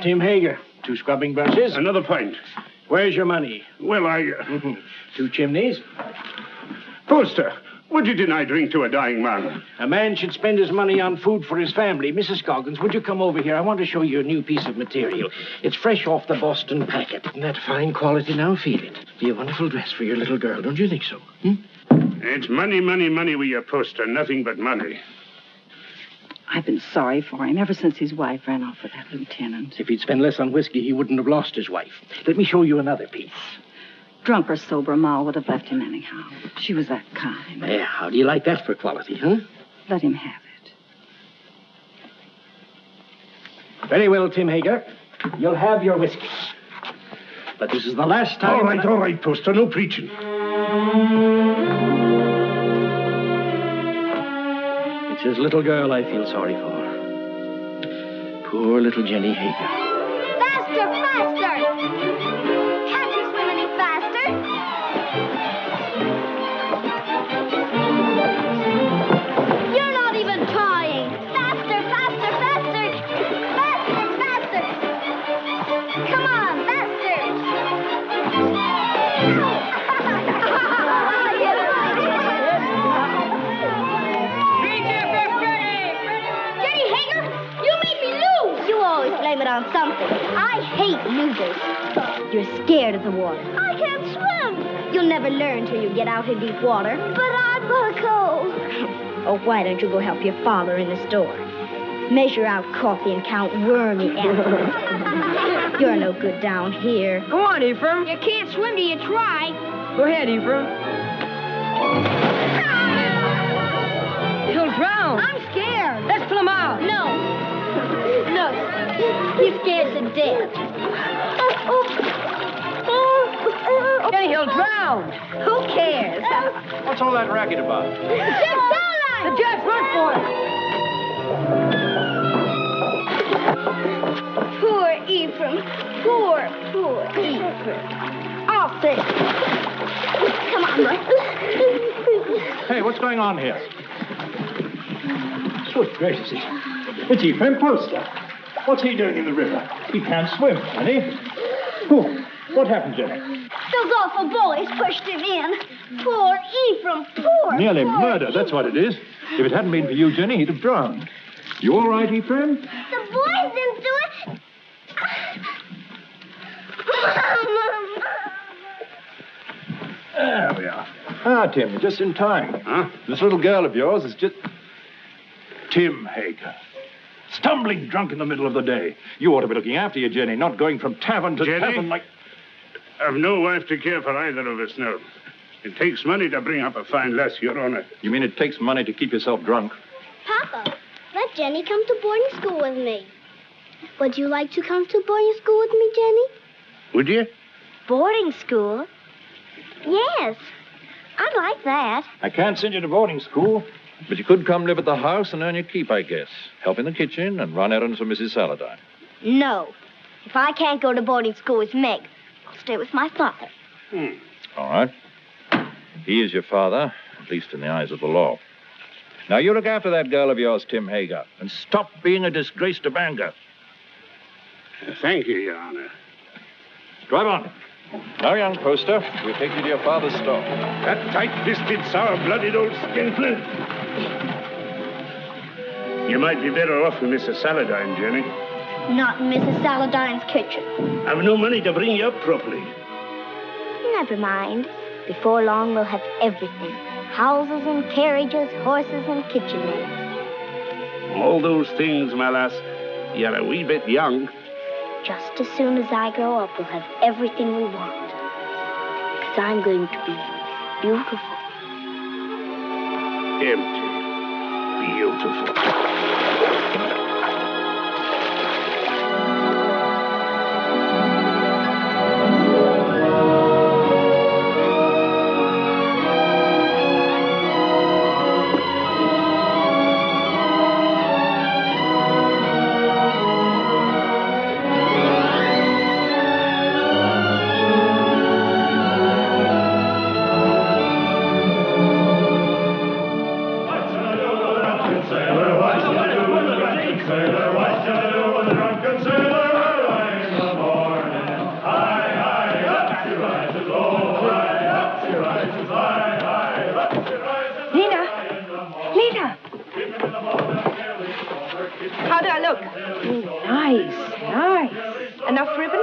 Tim Hager. 2 scrubbing brushes. Another pint. Where's your money? Well, 2 chimneys. Poster, would you deny drink to a dying man? A man should spend his money on food for his family. Mrs. Goggins, would you come over here? I want to show you a new piece of material. It's fresh off the Boston packet. Isn't that fine quality? Now feel it. Be a wonderful dress for your little girl, don't you think so? It's money, money, money with your poster. Nothing but money. I've been sorry for him ever since his wife ran off with that lieutenant. If he'd spent less on whiskey, he wouldn't have lost his wife. Let me show you another piece. Drunk or sober, Ma would have left him anyhow. She was that kind. Yeah, how do you like that for quality, huh? Let him have it. Very well, Tim Hager. You'll have your whiskey. But this is the last time... All right, Poster. No preaching. It's his little girl I feel sorry for. Poor little Jenny Hager. Faster, faster! Can't you swim any faster? You're not even trying. Faster, faster, faster! Faster, faster! Come on, faster! Jenny Hager, you made me lose! You always blame it on something. I hate losers. You're scared of the water. I can't swim. You'll never learn till you get out in deep water. But I'm gonna go. Oh, why don't you go help your father in the store? Measure out coffee and count wormy apples. You're no good down here. Go on, Ephraim. You can't swim till you try. Go ahead, Ephraim. He'll drown. I'm scared. Let's pull him out. No. Look, he's scared to death. Jenny, he'll drown. Who cares? What's all that racket about? The jets, run for it. Poor Ephraim. Poor Ephraim. I'll fix it. Come on. Hey, what's going on here? Good gracious. It's Ephraim Poster. What's he doing in the river? He can't swim, can he? Oh, what happened, Jenny? Those awful boys pushed him in. Poor Ephraim. Poor. Nearly poor murder, that's what it is. If it hadn't been for you, Jenny, he'd have drowned. You all right, Ephraim? The boys didn't do it. There we are. Ah, Tim, you're just in time. Huh? This little girl of yours is just... Tim Hager. Stumbling drunk in the middle of the day. You ought to be looking after you, Jenny, not going from tavern to Jenny? tavern like... I've no wife to care for either of us now. It takes money to bring up a fine lass, Your Honor. You mean it takes money to keep yourself drunk? Papa, let Jenny come to boarding school with me. Would you like to come to boarding school with me, Jenny? Would you? Boarding school? Yes. I'd like that. I can't send you to boarding school, but you could come live at the house and earn your keep, I guess. Help in the kitchen and run errands for Mrs. Saladine. No. If I can't go to boarding school with Meg, I'll stay with my father. All right. He is your father, at least in the eyes of the law. Now, you look after that girl of yours, Tim Hager, and stop being a disgrace to Bangor. Thank you, Your Honor. Drive on. Now, young Poster, we'll take you to your father's store. That tight-fisted, sour-blooded old skinflint. You might be better off with Mrs. Saladine, Jenny. Not in Mrs. Saladine's kitchen. I've no money to bring you up properly. Never mind. Before long, we'll have everything. Houses and carriages, horses and kitchen maids. All those things, my lass, you're a wee bit young. Just as soon as I grow up, we'll have everything we want. Because I'm going to be beautiful. Empty. Beautiful. Enough ribbon?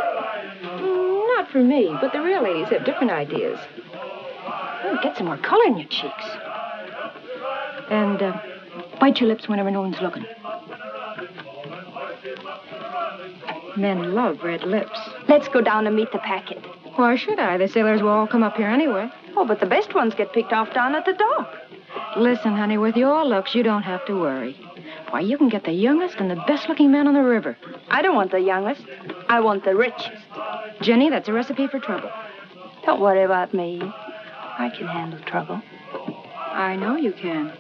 Not for me, but the real ladies have different ideas. Oh, get some more color in your cheeks. And bite your lips whenever no one's looking. Men love red lips. Let's go down and meet the packet. Why should I? The sailors will all come up here anyway. Oh, but the best ones get picked off down at the dock. Listen, honey, with your looks, you don't have to worry. Why, you can get the youngest and the best-looking man on the river. I don't want the youngest. I want the richest. Jenny, that's a recipe for trouble. Don't worry about me. I can handle trouble. I know you can.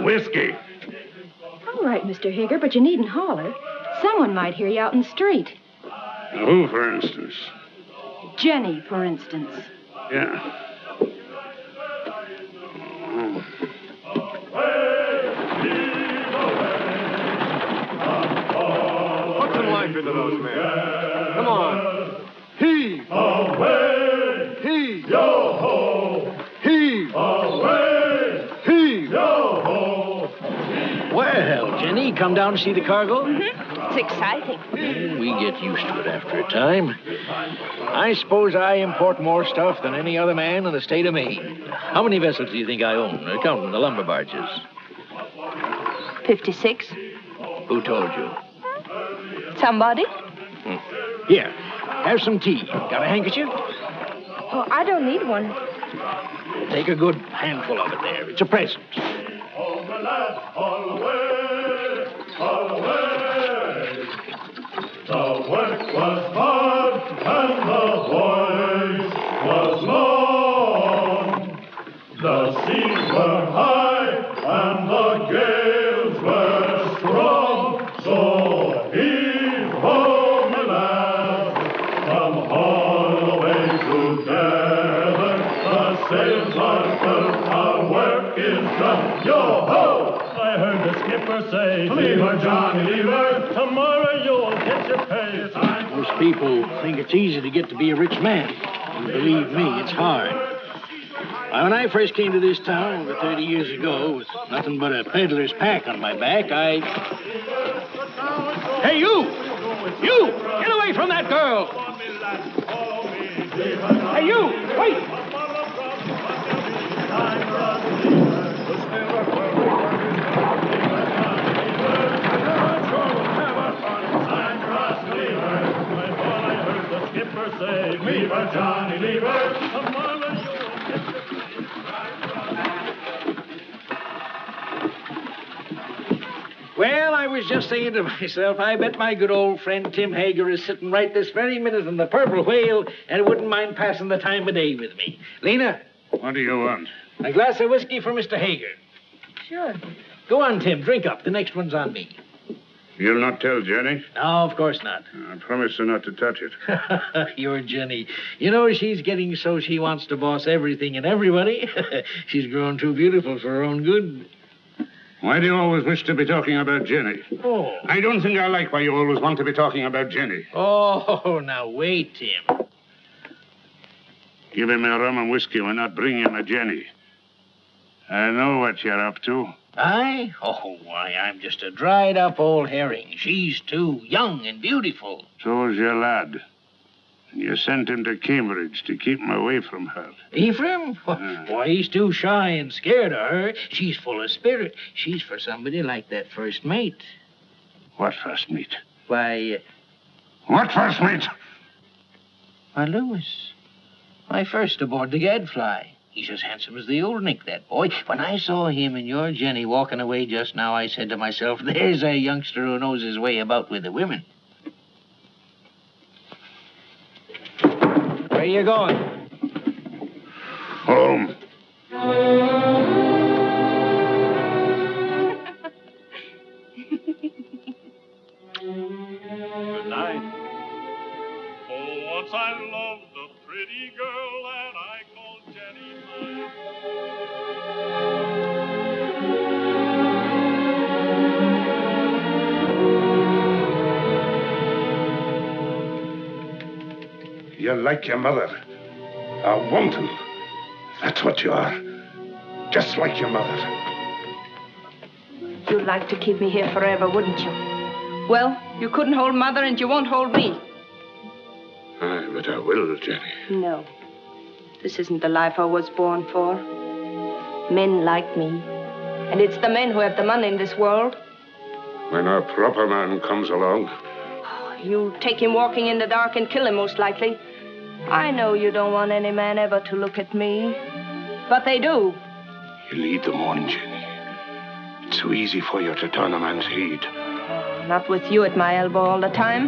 Whiskey. All right, Mr. Hager, but you needn't holler. Someone might hear you out in the street. Who, for instance? Jenny, for instance. Yeah. Put some life into those men. Come on. Heave. Away. Heave. Yo-ho. Heave. Away. Heave. Yo-ho. Well, Jenny, come down to see the cargo? It's exciting. We get used to it after a time. I suppose I import more stuff than any other man in the state of Maine. How many vessels do you think I own, counting the lumber barges? 56. Who told you? Somebody? Here, have some tea. Got a handkerchief? Oh, I don't need one. Take a good handful of it there. It's a present. All the lads, all away. All away. The work was hard and the voyage was long. The seas were high and the gales were strong. So heave ho, my lads, come all away together. The sails are filled, our work is done. Yo-ho! I heard the skipper say, leave her, Johnny, leave her. Tomorrow you'll get your pay. Most people think it's easy to get to be a rich man. And believe me, it's hard. Why, when I first came to this town over 30 years ago with nothing but a peddler's pack on my back, Hey, you! You! Get away from that girl! Hey, you! Wait! Say, leave her, Johnny, leave her. Tomorrow you'll get Well, I was just saying to myself, I bet my good old friend Tim Hager is sitting right this very minute in the Purple Whale and wouldn't mind passing the time of day with me. Lena? What do you want? A glass of whiskey for Mr. Hager. Sure. Go on, Tim, drink up. The next one's on me. You'll not tell Jenny? No, of course not. I promise her not to touch it. You're Jenny. You know, she's getting so she wants to boss everything and everybody. She's grown too beautiful for her own good. Why do you always wish to be talking about Jenny? Oh. I don't think I like why you always want to be talking about Jenny. Oh, now wait, Tim. Give him a rum and whiskey. We're not bringing him a Jenny. I know what you're up to. I? Oh, why, I'm just a dried-up old herring. She's too young and beautiful. So's your lad. And you sent him to Cambridge to keep him away from her. Ephraim? Why, he's too shy and scared of her. She's full of spirit. She's for somebody like that first mate. What first mate? Why, What first mate? why, Lewis. My first aboard the Gadfly. He's as handsome as the old Nick, that boy. When I saw him and your Jenny walking away just now, I said to myself, there's a youngster who knows his way about with the women. Where you going? Home. Good night. Oh, once I loved a pretty girl that I called Jenny mine. You're like your mother. A wanton. That's what you are. Just like your mother. You'd like to keep me here forever, wouldn't you? Well, you couldn't hold Mother and you won't hold me. Aye, but I will, Jenny. No. This isn't the life I was born for. Men like me. And it's the men who have the money in this world. When a proper man comes along. You take him walking in the dark and kill him, most likely. I know you don't want any man ever to look at me. But they do. You lead them on, Jenny. It's so easy for you to turn a man's head. Not with you at my elbow all the time.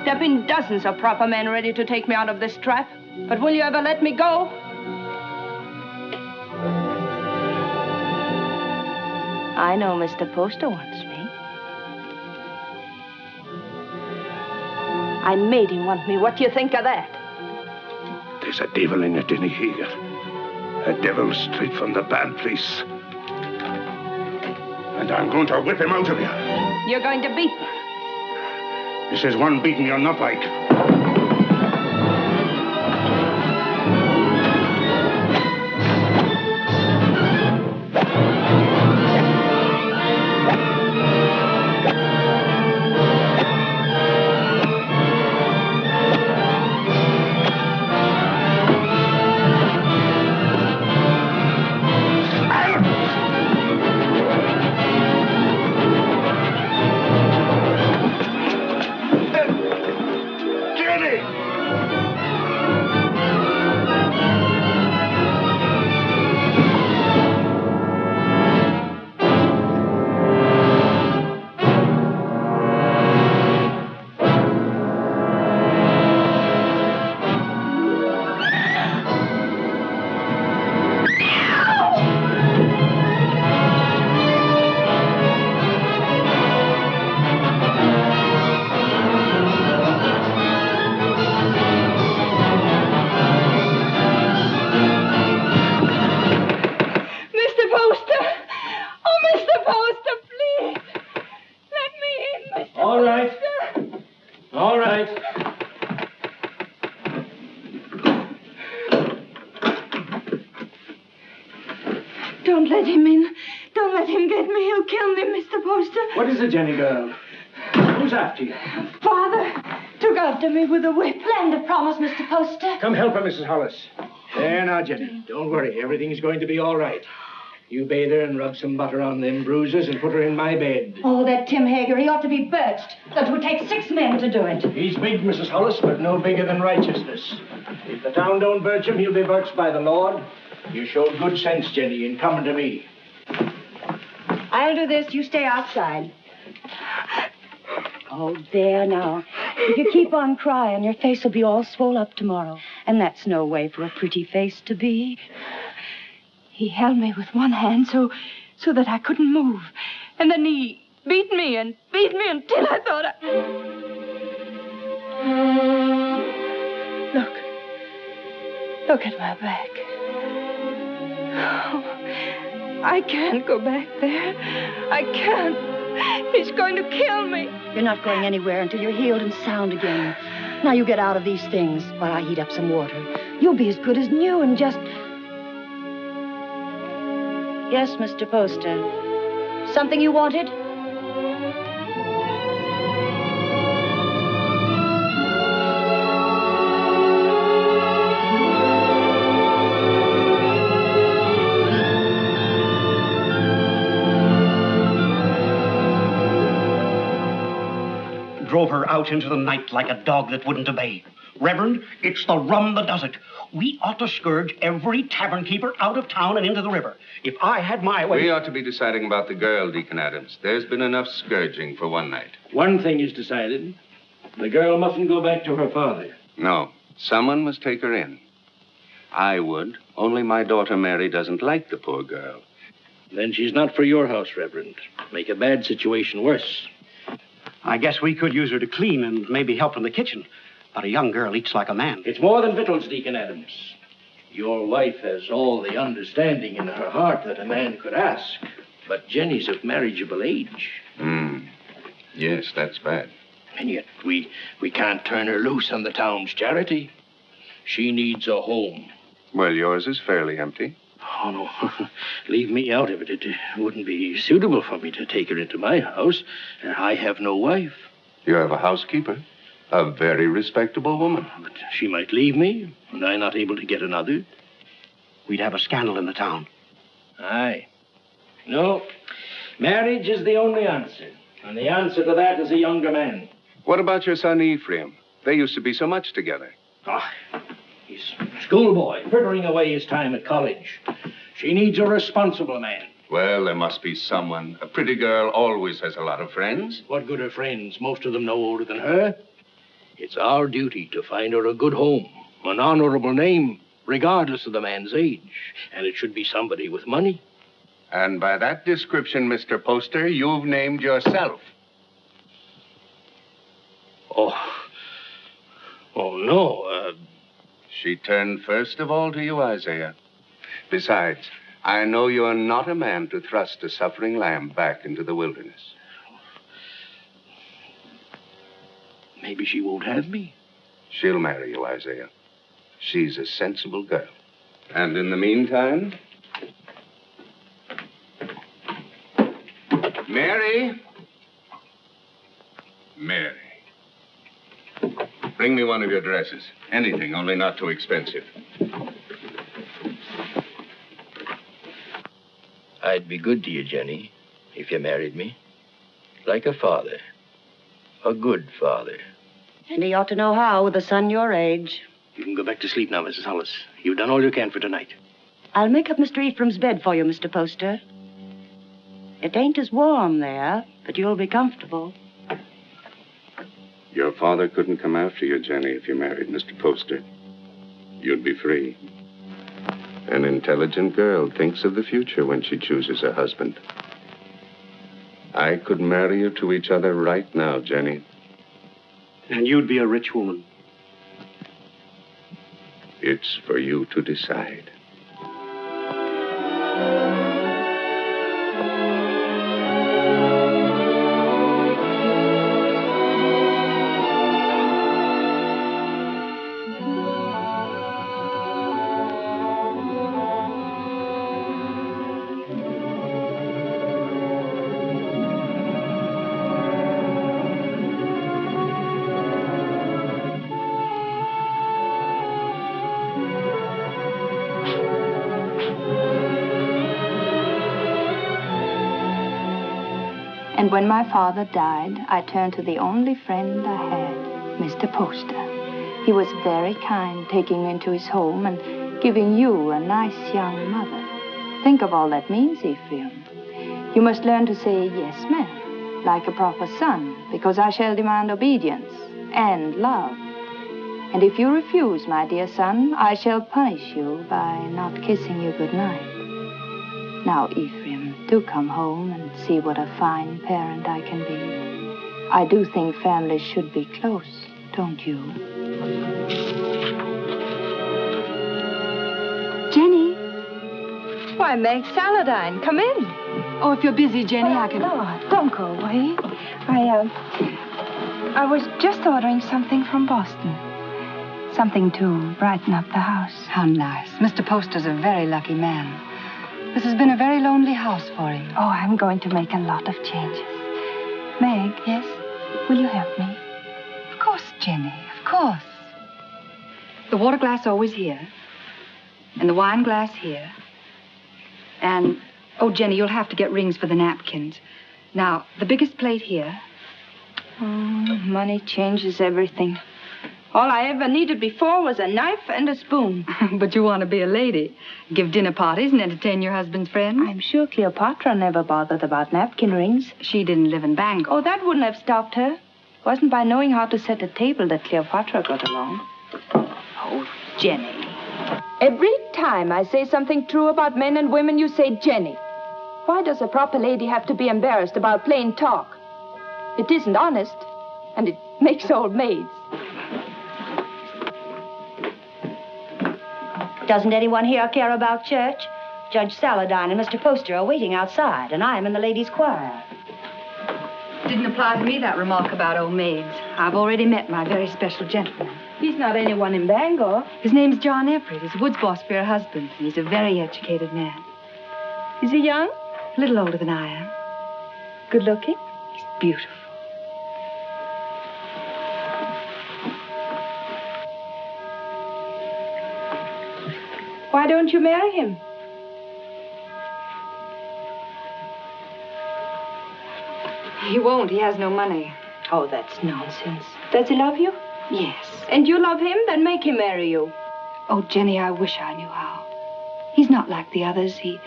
There have been dozens of proper men ready to take me out of this trap. But will you ever let me go? I know Mr. Poster wants me. I made him want me. What do you think of that? There's a devil in you, Jenny Hager. A devil straight from the bad place. And I'm going to whip him out of you. You're going to beat me. This is one beating you'll not like. All right. Don't let him in. Don't let him get me. He'll kill me, Mr. Poster. What is it, Jenny girl? Who's after you? Father took after me with a whip. Land of promise, Mr. Poster. Come help her, Mrs. Hollis. There now, Jenny. Don't worry. Everything's going to be all right. You bathe her and rub some butter on them bruises and put her in my bed. Oh, that Tim Hager, he ought to be birched. That would take 6 men to do it. He's big, Mrs. Hollis, but no bigger than righteousness. If the town don't birch him, he'll be birched by the Lord. You showed good sense, Jenny, in coming to me. I'll do this. You stay outside. Oh, there now. If you keep on crying, your face will be all swole up tomorrow. And that's no way for a pretty face to be. He held me with one hand so that I couldn't move. And then he beat me until I thought I... Look at my back. Oh, I can't go back there. I can't. He's going to kill me. You're not going anywhere until you're healed and sound again. Now you get out of these things while I heat up some water. You'll be as good as new and just... Yes, Mr. Poster. Something you wanted? Drove her out into the night like a dog that wouldn't obey. Reverend, it's the rum that does it. We ought to scourge every tavern keeper out of town and into the river. If I had my way... We ought to be deciding about the girl, Deacon Adams. There's been enough scourging for one night. One thing is decided. The girl mustn't go back to her father. No. Someone must take her in. I would. Only my daughter Mary doesn't like the poor girl. Then she's not for your house, Reverend. Make a bad situation worse. I guess we could use her to clean and maybe help in the kitchen. But a young girl eats like a man. It's more than victuals, Deacon Adams. Your wife has all the understanding in her heart that a man could ask. But Jenny's of marriageable age. Yes, that's bad. And yet we can't turn her loose on the town's charity. She needs a home. Well, yours is fairly empty. Oh, no. Leave me out of it. It wouldn't be suitable for me to take her into my house. I have no wife. You have a housekeeper, a very respectable woman. But she might leave me, and I not able to get another. We'd have a scandal in the town. Aye. No, marriage is the only answer. And the answer to that is a younger man. What about your son Ephraim? They used to be so much together. Ah, he's a schoolboy, frittering away his time at college. She needs a responsible man. Well, there must be someone. A pretty girl always has a lot of friends. What good are friends? Most of them no older than her. It's our duty to find her a good home, an honorable name, regardless of the man's age. And it should be somebody with money. And by that description, Mr. Poster, you've named yourself. Oh, no. She turned first of all to you, Isaiah. Besides, I know you're not a man to thrust a suffering lamb back into the wilderness. Maybe she won't have me. She'll marry you, Isaiah. She's a sensible girl. And in the meantime... Mary! Mary. Bring me one of your dresses. Anything, only not too expensive. I'd be good to you, Jenny, if you married me. Like a father. A good father. And he ought to know how with a son your age. You can go back to sleep now, Mrs. Hollis. You've done all you can for tonight. I'll make up Mr. Ephraim's bed for you, Mr. Poster. It ain't as warm there, but you'll be comfortable. Your father couldn't come after you, Jenny, if you married Mr. Poster. You'd be free. An intelligent girl thinks of the future when she chooses a husband. I could marry you to each other right now, Jenny. And you'd be a rich woman. It's for you to decide. And when my father died, I turned to the only friend I had, Mr. Poster. He was very kind, taking me into his home and giving you a nice young mother. Think of all that means, Ephraim. You must learn to say yes, ma'am, like a proper son, because I shall demand obedience and love. And if you refuse, my dear son, I shall punish you by not kissing you goodnight. Now, Ephraim, do come home and see what a fine parent I can be. I do think families should be close, don't you? Jenny? Why, Meg Saladine, come in. Oh, if you're busy, Jenny, I can... No, don't go away. I was just ordering something from Boston. Something to brighten up the house. How nice. Mr. Poster's a very lucky man. This has been a very lonely house for him. Oh, I'm going to make a lot of changes. Meg. Yes? Will you help me? Of course, Jenny, of course. The water glass always here. And the wine glass here. And, oh, Jenny, you'll have to get rings for the napkins. Now, the biggest plate here. Oh, money changes everything. All I ever needed before was a knife and a spoon. But you want to be a lady. Give dinner parties and entertain your husband's friends. I'm sure Cleopatra never bothered about napkin rings. She didn't live in Bangor. Oh, that wouldn't have stopped her. It wasn't by knowing how to set a table that Cleopatra got along. Oh, Jenny. Every time I say something true about men and women, you say Jenny. Why does a proper lady have to be embarrassed about plain talk? It isn't honest, and it makes old maids. Doesn't anyone here care about church? Judge Saladine and Mr. Poster are waiting outside, and I'm in the ladies' choir. didn't apply to me, that remark about old maids. I've already met my very special gentleman. He's not anyone in Bangor. His name's John Everett. He's a woods boss for your husband, and he's a very educated man. Is he young? A little older than I am. Good looking? He's beautiful. Why don't you marry him? He won't. He has no money. Oh, that's nonsense. Does he love you? Yes. And you love him? Then make him marry you. Oh, Jenny, I wish I knew how. He's not like the others. He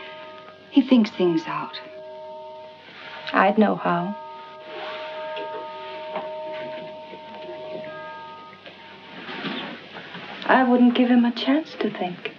thinks things out. I'd know how. I wouldn't give him a chance to think.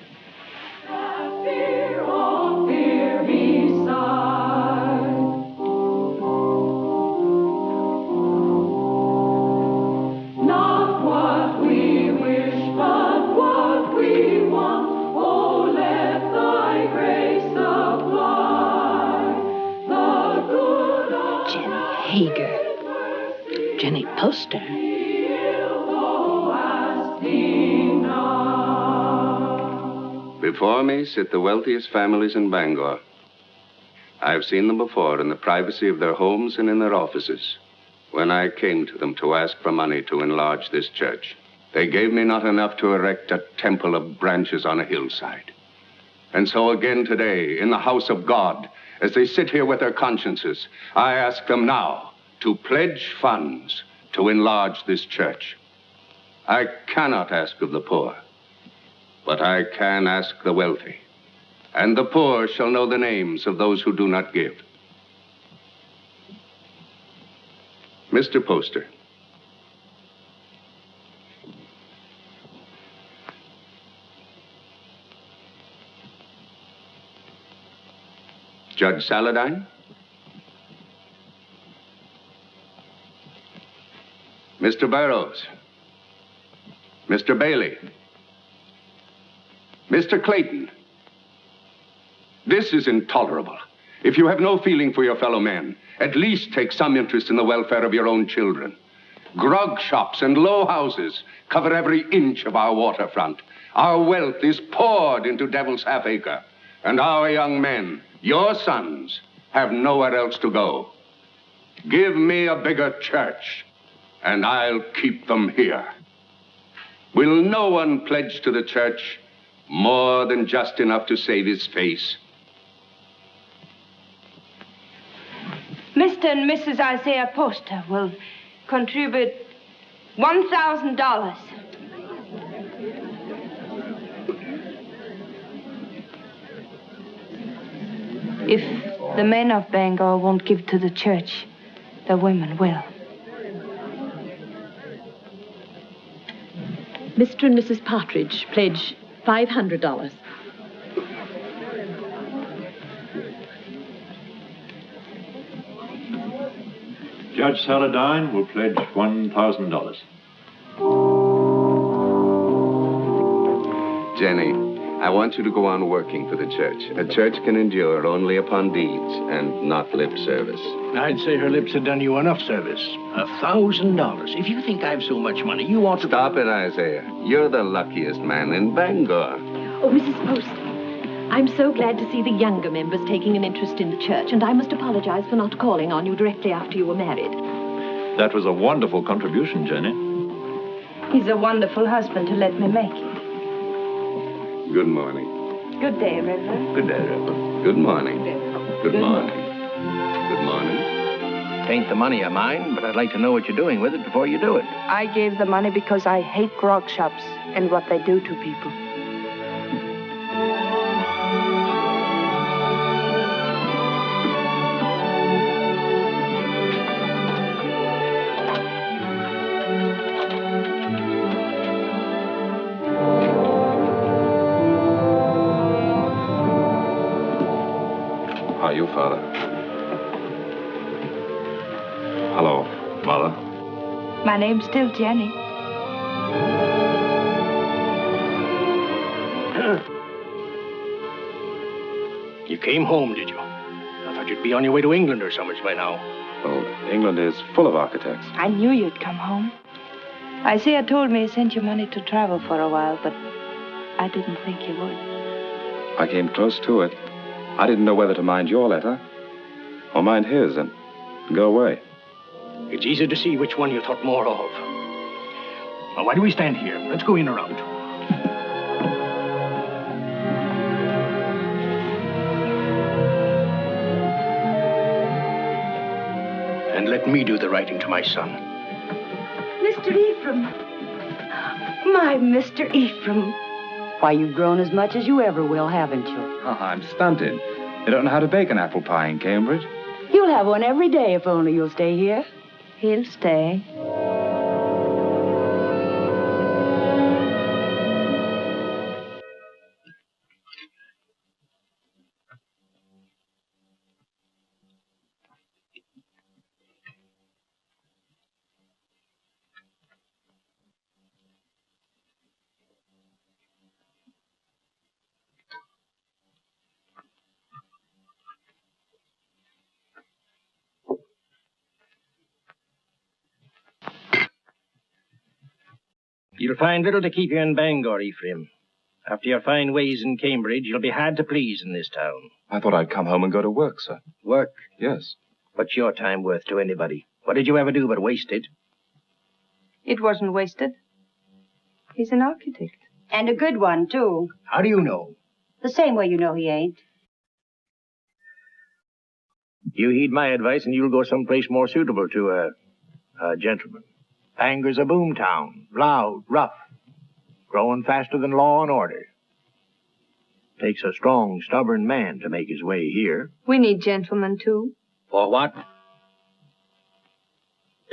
Hager. Jenny Poster. Before me sit the wealthiest families in Bangor. I've seen them before in the privacy of their homes and in their offices. When I came to them to ask for money to enlarge this church, they gave me not enough to erect a temple of branches on a hillside. And so again today, in the house of God, as they sit here with their consciences, I ask them now to pledge funds to enlarge this church. I cannot ask of the poor, but I can ask the wealthy. And the poor shall know the names of those who do not give. Mr. Poster. Judge Saladine? Mr. Burroughs? Mr. Bailey? Mr. Clayton? This is intolerable. If you have no feeling for your fellow men, at least take some interest in the welfare of your own children. Grog shops and low houses cover every inch of our waterfront. Our wealth is poured into Devil's Half-Acre. And our young men, your sons, have nowhere else to go. Give me a bigger church, and I'll keep them here. Will no one pledge to the church more than just enough to save his face? Mr. and Mrs. Isaiah Poster will contribute $1,000. If the men of Bangor won't give to the church, the women will. Mr. and Mrs. Partridge pledge $500. Judge Saladine will pledge $1,000. Jenny, I want you to go on working for the church. A church can endure only upon deeds and not lip service. I'd say her lips have done you enough service. $1,000. If you think I've so much money, you ought to... Stop it, Isaiah. You're the luckiest man in Bangor. Oh, Mrs. Poster, I'm so glad to see the younger members taking an interest in the church, and I must apologize for not calling on you directly after you were married. That was a wonderful contribution, Jenny. He's a wonderful husband to let me make it. Good morning. Good day, Reverend. Good day, Reverend. Good morning. Good morning. Good morning. Tain't the money of mine, but I'd like to know what you're doing with it before you do it. I gave the money because I hate grog shops and what they do to people. How are you, Father? Hello, Mother. My name's still Jenny. You came home, did you? I thought you'd be on your way to England or somewhere by now. Well, England is full of architects. I knew you'd come home. Isaiah told me he sent you money to travel for a while, but I didn't think you would. I came close to it. I didn't know whether to mind your letter or mind his and go away. It's easy to see which one you thought more of. Now, why do we stand here? Let's go in around. And let me do the writing to my son. Mr. Ephraim. My Mr. Ephraim. Why, you've grown as much as you ever will, haven't you? Oh, I'm stunted. They don't know how to bake an apple pie in Cambridge. You'll have one every day if only you'll stay here. He'll stay. You'll find little to keep you in Bangor, Ephraim. After your fine ways in Cambridge, you'll be hard to please in this town. I thought I'd come home and go to work, sir. Work? Yes. What's your time worth to anybody? What did you ever do but waste it? It wasn't wasted. He's an architect. And a good one, too. How do you know? The same way you know he ain't. You heed my advice and you'll go someplace more suitable to a gentleman. Bangor's a boom town. Loud, rough. Growing faster than law and order. Takes a strong, stubborn man to make his way here. We need gentlemen, too. For what?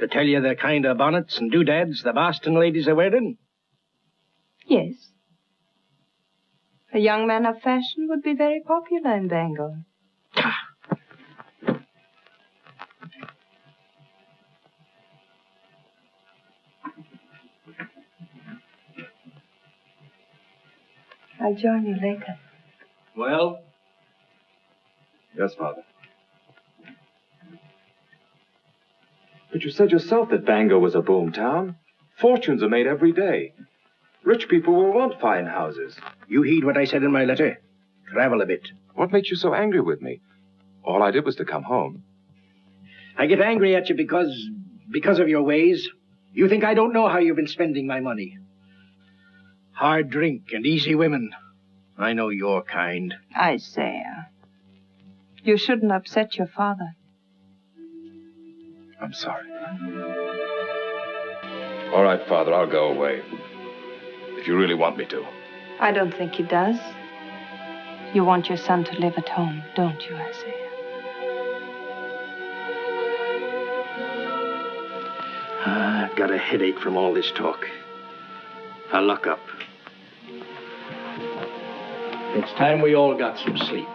To tell you the kind of bonnets and doodads the Boston ladies are wearing? Yes. A young man of fashion would be very popular in Bangor. I'll join you later. Well? Yes, Father. But you said yourself that Bangor was a boom town. Fortunes are made every day. Rich people will want fine houses. You heed what I said in my letter. Travel a bit. What makes you so angry with me? All I did was to come home. I get angry at you because of your ways. You think I don't know how you've been spending my money. Hard drink and easy women. I know your kind. Isaiah, you shouldn't upset your father. I'm sorry. All right, Father, I'll go away. If you really want me to. I don't think he does. You want your son to live at home, don't you, Isaiah? I've got a headache from all this talk. I'll lock up. It's time we all got some sleep.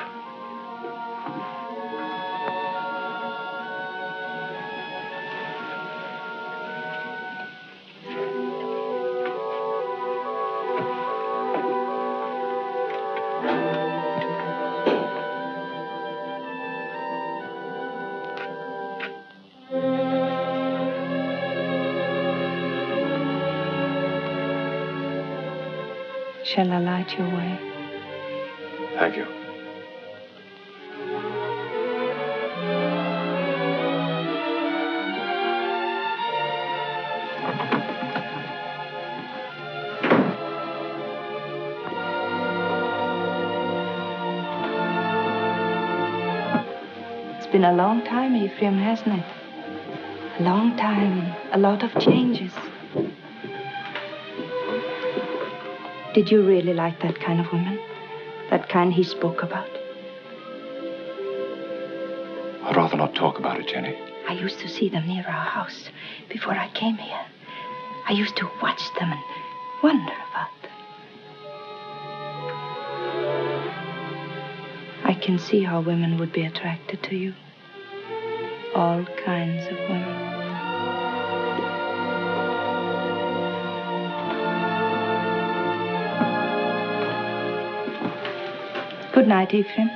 Shall I light your way? Thank you. It's been a long time, Ephraim, hasn't it? A long time, a lot of changes. Did you really like that kind of woman? That kind he spoke about? I'd rather not talk about it, Jenny. I used to see them near our house before I came here. I used to watch them and wonder about them. I can see how women would be attracted to you. All kinds of women. Good night, Ephraim.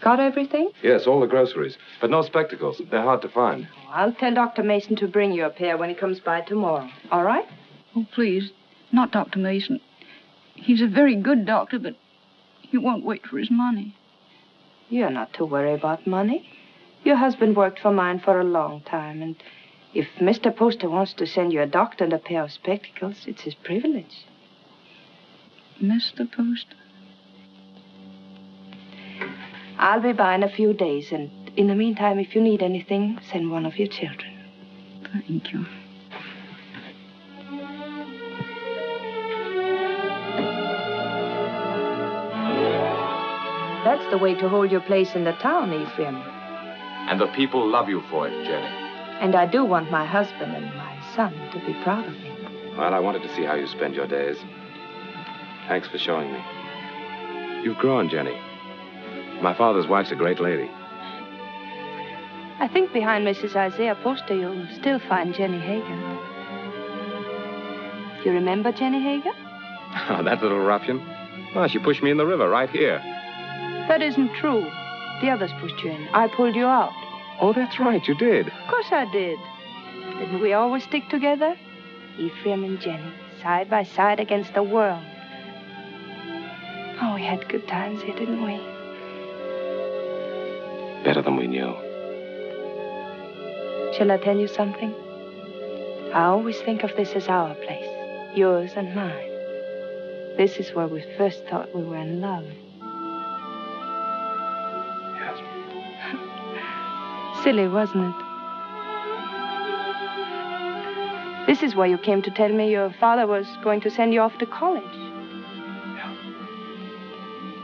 Got everything? Yes, all the groceries. But no spectacles. They're hard to find. I'll tell Dr. Mason to bring you a pair when he comes by tomorrow. All right? Oh, please, not Dr. Mason. He's a very good doctor, but he won't wait for his money. You're not to worry about money. Your husband worked for mine for a long time, and if Mr. Poster wants to send you a doctor and a pair of spectacles, it's his privilege. Mr. Poster? I'll be by in a few days, and in the meantime, if you need anything, send one of your children. Thank you. That's the way to hold your place in the town, Ephraim. And the people love you for it, Jenny. And I do want my husband and my son to be proud of me. Well, I wanted to see how you spend your days. Thanks for showing me. You've grown, Jenny. My father's wife's a great lady. I think behind Mrs. Isaiah Poster, you'll still find Jenny Hager. You remember Jenny Hager? Oh, that little ruffian? Oh, she pushed me in the river right here. That isn't true. The others pushed you in. I pulled you out. Oh, that's right, you did. Of course I did. Didn't we always stick together? Ephraim and Jenny, side by side against the world. Oh, we had good times here, didn't we? Better than we knew. Shall I tell you something? I always think of this as our place, yours and mine. This is where we first thought we were in love. Yes. Silly, wasn't it? This is why you came to tell me your father was going to send you off to college. Yeah.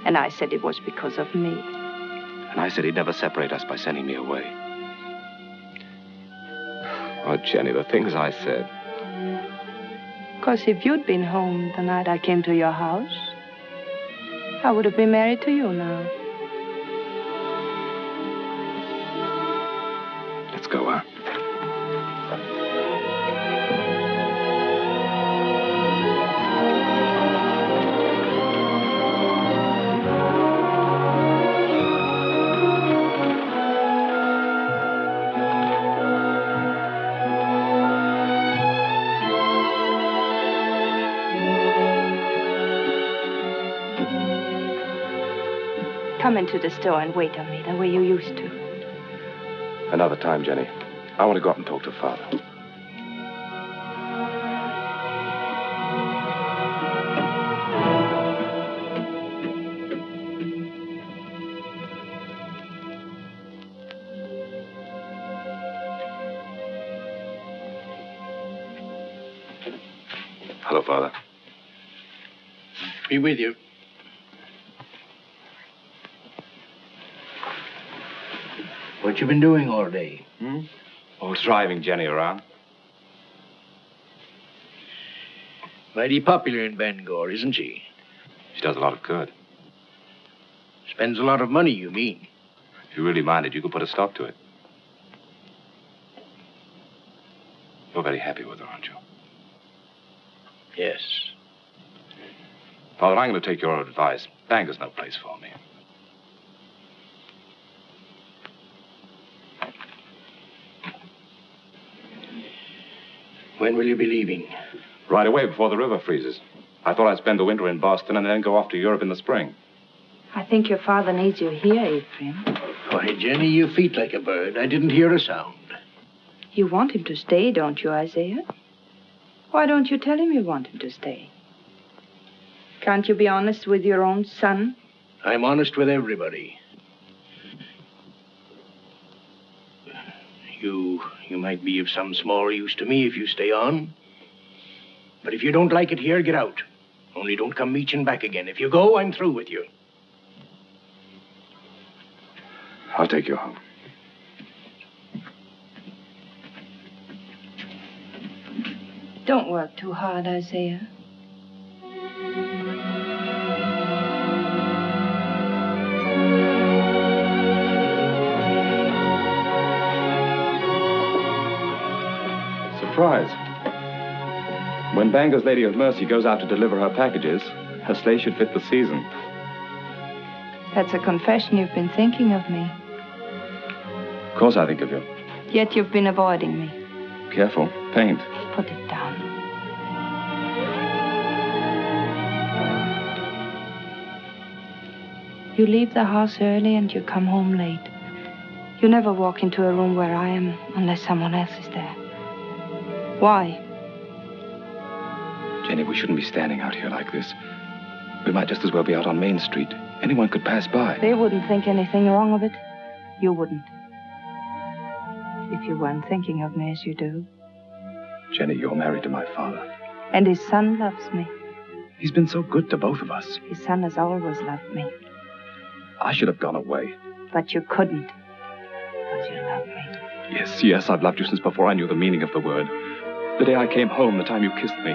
And I said it was because of me. And I said he'd never separate us by sending me away. Oh, Jenny, the things I said. Because if you'd been home the night I came to your house, I would have been married to you now. Let's go, huh? Come into the store and wait on me the way you used to. Another time, Jenny. I want to go up and talk to Father. Hello, Father. Be with you. What you been doing all day? Oh, driving Jenny around. Mighty popular in Bangor, isn't she? She does a lot of good. Spends a lot of money, you mean? If you really minded, you could put a stop to it. You're very happy with her, aren't you? Yes. Father, I'm going to take your advice. Bangor's no place for me. When will you be leaving? Right away, before the river freezes. I thought I'd spend the winter in Boston and then go off to Europe in the spring. I think your father needs you here, Ephraim. Why, Jenny, you feet like a bird. I didn't hear a sound. You want him to stay, don't you, Isaiah? Why don't you tell him you want him to stay? Can't you be honest with your own son? I'm honest with everybody. You might be of some small use to me if you stay on. But if you don't like it here, get out. Only don't come meeching back again. If you go, I'm through with you. I'll take you home. Don't work too hard, Isaiah. Surprise. When Bangor's Lady of Mercy goes out to deliver her packages, her sleigh should fit the season. That's a confession you've been thinking of me. Of course I think of you. Yet you've been avoiding me. Careful. Paint. Put it down. You leave the house early and you come home late. You never walk into a room where I am unless someone else is there. Why? Jenny, we shouldn't be standing out here like this. We might just as well be out on Main Street. Anyone could pass by. They wouldn't think anything wrong of it. You wouldn't. If you weren't thinking of me as you do. Jenny, you're married to my father. And his son loves me. He's been so good to both of us. His son has always loved me. I should have gone away. But you couldn't. Because you love me. Yes, I've loved you since before I knew the meaning of the word. The day I came home, the time you kissed me.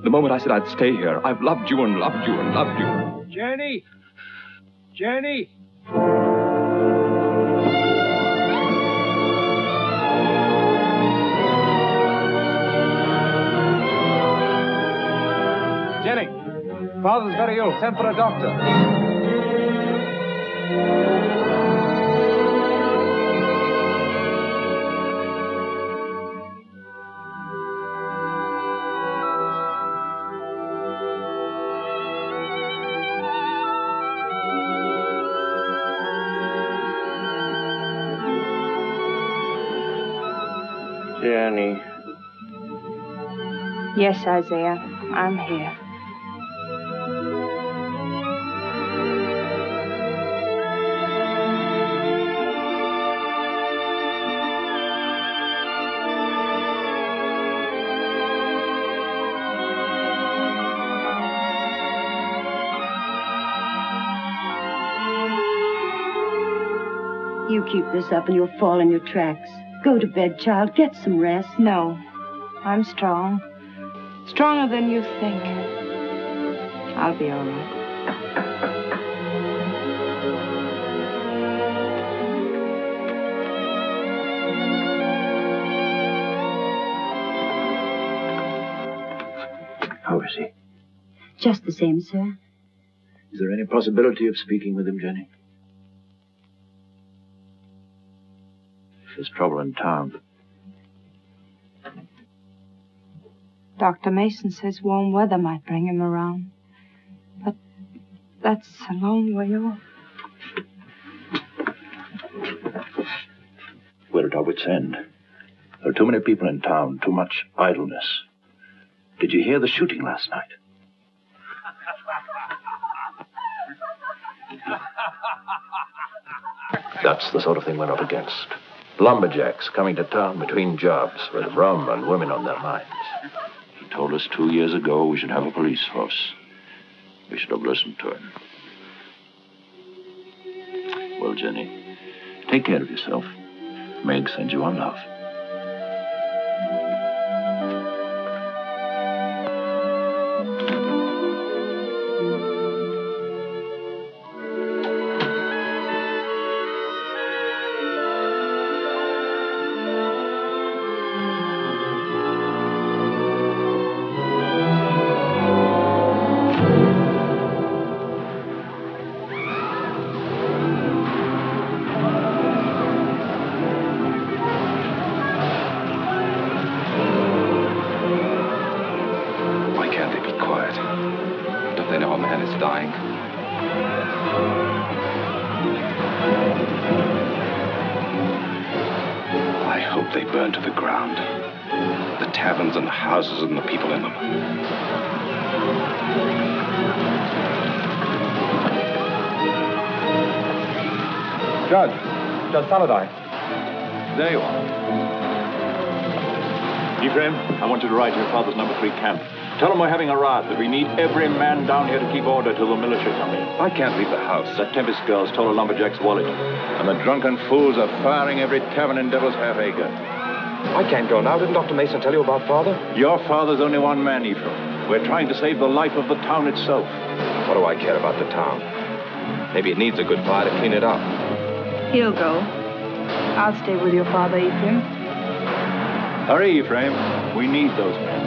The moment I said I'd stay here, I've loved you and loved you and loved you. Jenny! Jenny! Jenny! Father's very ill. Send for a doctor. Jenny. Yes, Isaiah, I'm here. You keep this up and you'll fall in your tracks. Go to bed, child. Get some rest. No, I'm strong. Stronger than you think. I'll be all right. How is he? Just the same, sir. Is there any possibility of speaking with him, Jenny? If there's trouble in town. Dr. Mason says warm weather might bring him around. But that's a long way off. We're at our wits' end. There are too many people in town, too much idleness. Did you hear the shooting last night? That's the sort of thing we're not against. Lumberjacks coming to town between jobs with rum and women on their minds. He told us 2 years ago we should have a police force. We should have listened to him. Well, Jenny, take care of yourself. Meg sends you on love. And the people in them. Judge Saladine. There you are. Ephraim, I want you to ride to your father's number 3 camp. Tell him we're having a riot, that we need every man down here to keep order till the militia come in. I can't leave the house. The Tempest girl stole a lumberjack's wallet, and the drunken fools are firing every tavern in Devil's Half Acre. I can't go now. Didn't Dr. Mason tell you about Father? Your father's only one man, Ephraim. We're trying to save the life of the town itself. What do I care about the town? Maybe it needs a good fire to clean it up. He'll go. I'll stay with your father, Ephraim. Hurry, Ephraim. We need those men.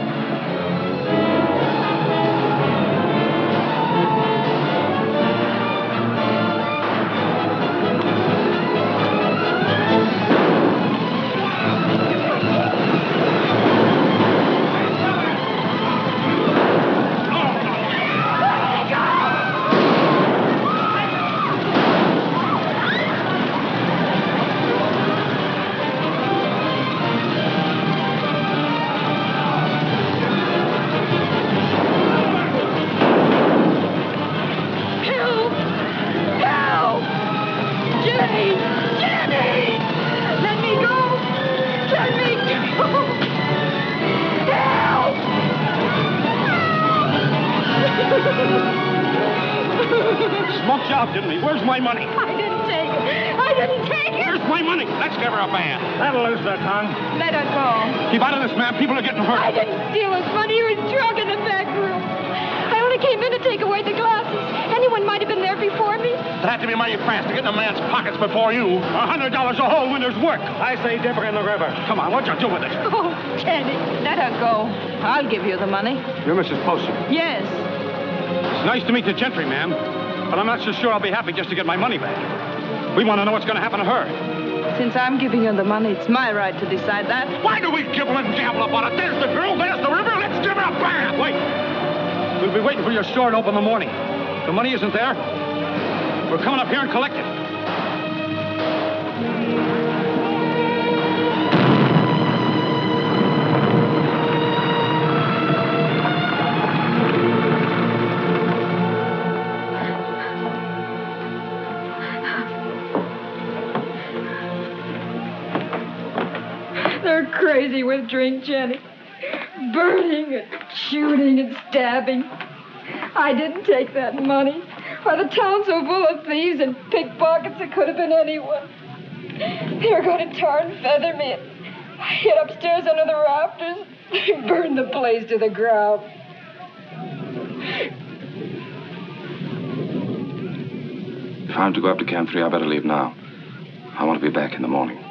smoked you out, didn't he? Where's my money? I didn't take it. I didn't take it. Where's my money? Let's give her a bath. That'll loosen her tongue. Let her go. Keep out of this, ma'am. People are getting hurt. I didn't steal his money. He was drunk in the back room. I only came in to take away the glasses. Anyone might have been there before me. It had to be mighty fast to get in a man's pockets before you. $100 a hole when there's work. I say dip her in the river. Come on, what you do with it? Oh, Jenny. Let her go. I'll give you the money. You're Mrs. Poster. Yes. It's nice to meet the gentry, ma'am. But I'm not so sure I'll be happy just to get my money back. We want to know what's going to happen to her. Since I'm giving you the money, it's my right to decide that. Why do we gibble and gabble about it? There's the girl, there's the river. Let's give her a bath. Wait. We'll be waiting for your store to open in the morning. The money isn't there. We're coming up here and collect it. They're crazy with drink, Jenny. Burning and shooting and stabbing. I didn't take that money. Why, the town's so full of thieves and pickpockets, it could have been anyone. They were going to tar and feather me. I hid upstairs under the rafters. They burned the place to the ground. If I'm to go up to Camp 3, I better leave now. I want to be back in the morning.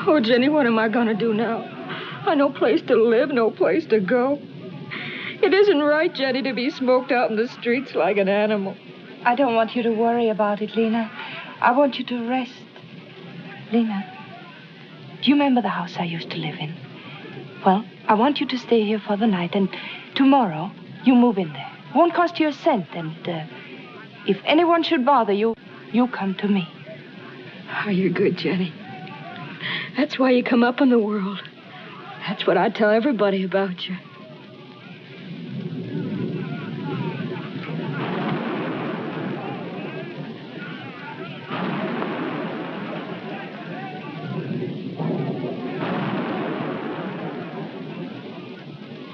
Oh, Jenny, what am I going to do now? I've no place to live, no place to go. It isn't right, Jenny, to be smoked out in the streets like an animal. I don't want you to worry about it, Lena. I want you to rest. Lena, do you remember the house I used to live in? Well, I want you to stay here for the night, and tomorrow you move in there. Won't cost you a cent, and if anyone should bother you, you come to me. Oh, you're good, Jenny. That's why you come up in the world. That's what I tell everybody about you.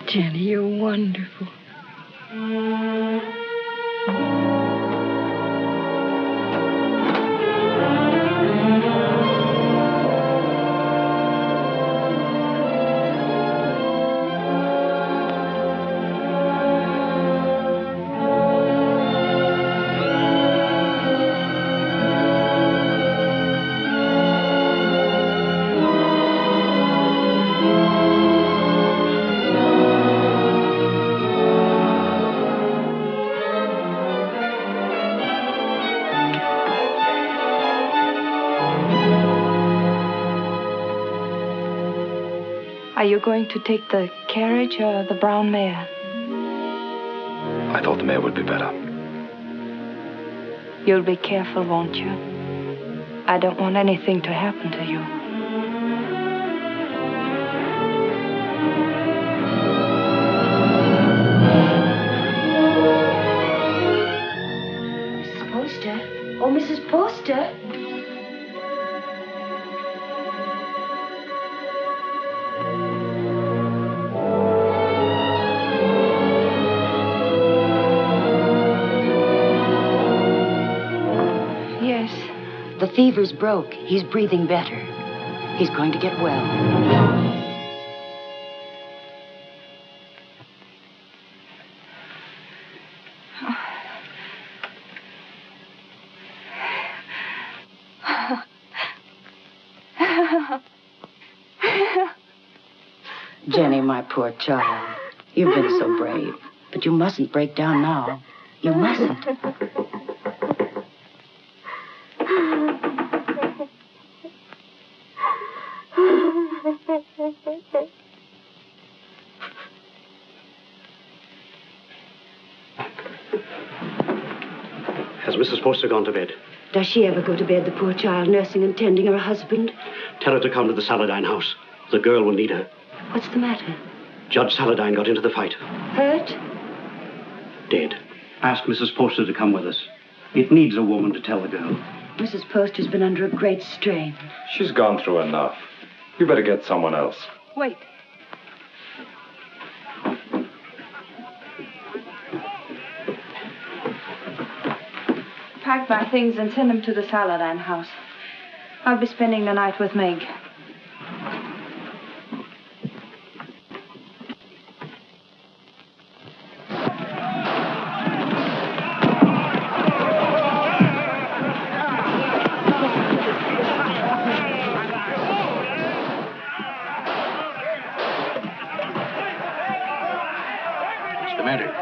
Jenny, you're wonderful. Are you going to take the carriage or the brown mare? I thought the mare would be better. You'll be careful, won't you? I don't want anything to happen to you. Mrs. Poster? Oh, Mrs. Poster? The fever's broke. He's breathing better. He's going to get well. Jenny, my poor child. You've been so brave. But you mustn't break down now. You mustn't. Has Mrs. Poster gone to bed? Does she ever go to bed, the poor child, nursing and tending her husband? Tell her to come to the Saladine house. The girl will need her. What's the matter? Judge Saladine got into the fight. Hurt? Dead. Ask Mrs. Poster to come with us. It needs a woman to tell the girl. Mrs. Poster's been under a great strain. She's gone through enough. You better get someone else. Wait. pack my things and send them to the Saladin house. I'll be spending the night with Meg. What's the matter?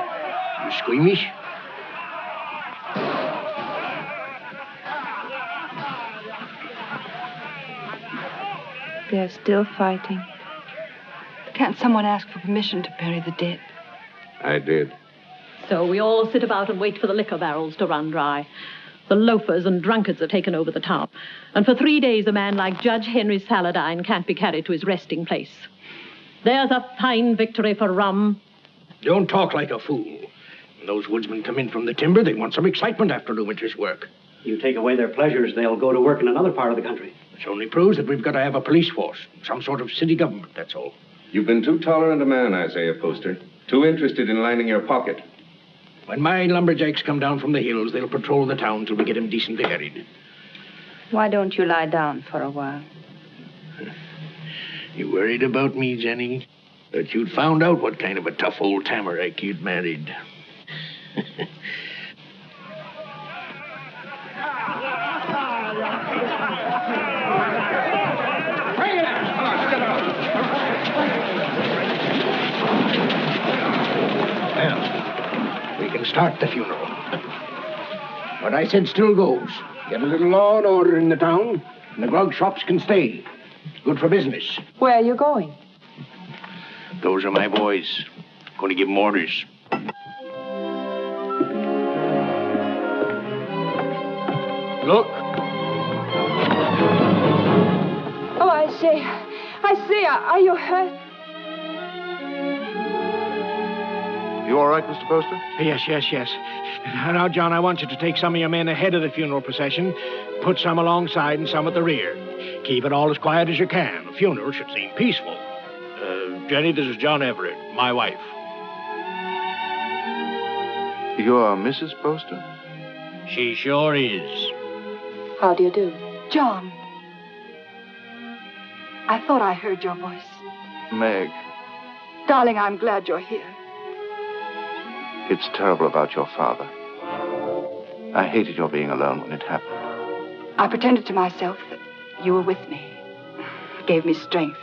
You squeamish? They're still fighting. Can't someone ask for permission to bury the dead? I did. So we all sit about and wait for the liquor barrels to run dry. The loafers and drunkards are taken over the town. And for 3 days, a man like Judge Henry Saladin can't be carried to his resting place. There's a fine victory for rum. Don't talk like a fool. When those woodsmen come in from the timber, they want some excitement after the winter's work. You take away their pleasures, they'll go to work in another part of the country. Which only proves that we've got to have a police force. Some sort of city government, that's all. You've been too tolerant a man, Isaiah Poster. Too interested in lining your pocket. When my lumberjacks come down from the hills, they'll patrol the town till we get him decently harried. Why don't you lie down for a while? You worried about me, Jenny? That you'd found out what kind of a tough old tamarack you'd married. Well, we can start the funeral. What I said still goes. Get a little law and order in the town, and the grog shops can stay. Good for business. Where are you going? Those are my boys. Going to give them orders. Look. Oh, I say, are you hurt? You all right, Mr. Poster? Yes. Now, John, I want you to take some of your men ahead of the funeral procession, put some alongside and some at the rear. Keep it all as quiet as you can. The funeral should seem peaceful. Jenny, this is John Everett, my wife. You're Mrs. Poster? She sure is. How do you do? John. I thought I heard your voice. Meg, Darling, I'm glad you're here. it's terrible about your father. I hated your being alone when it happened. I pretended to myself that you were with me. It gave me strength.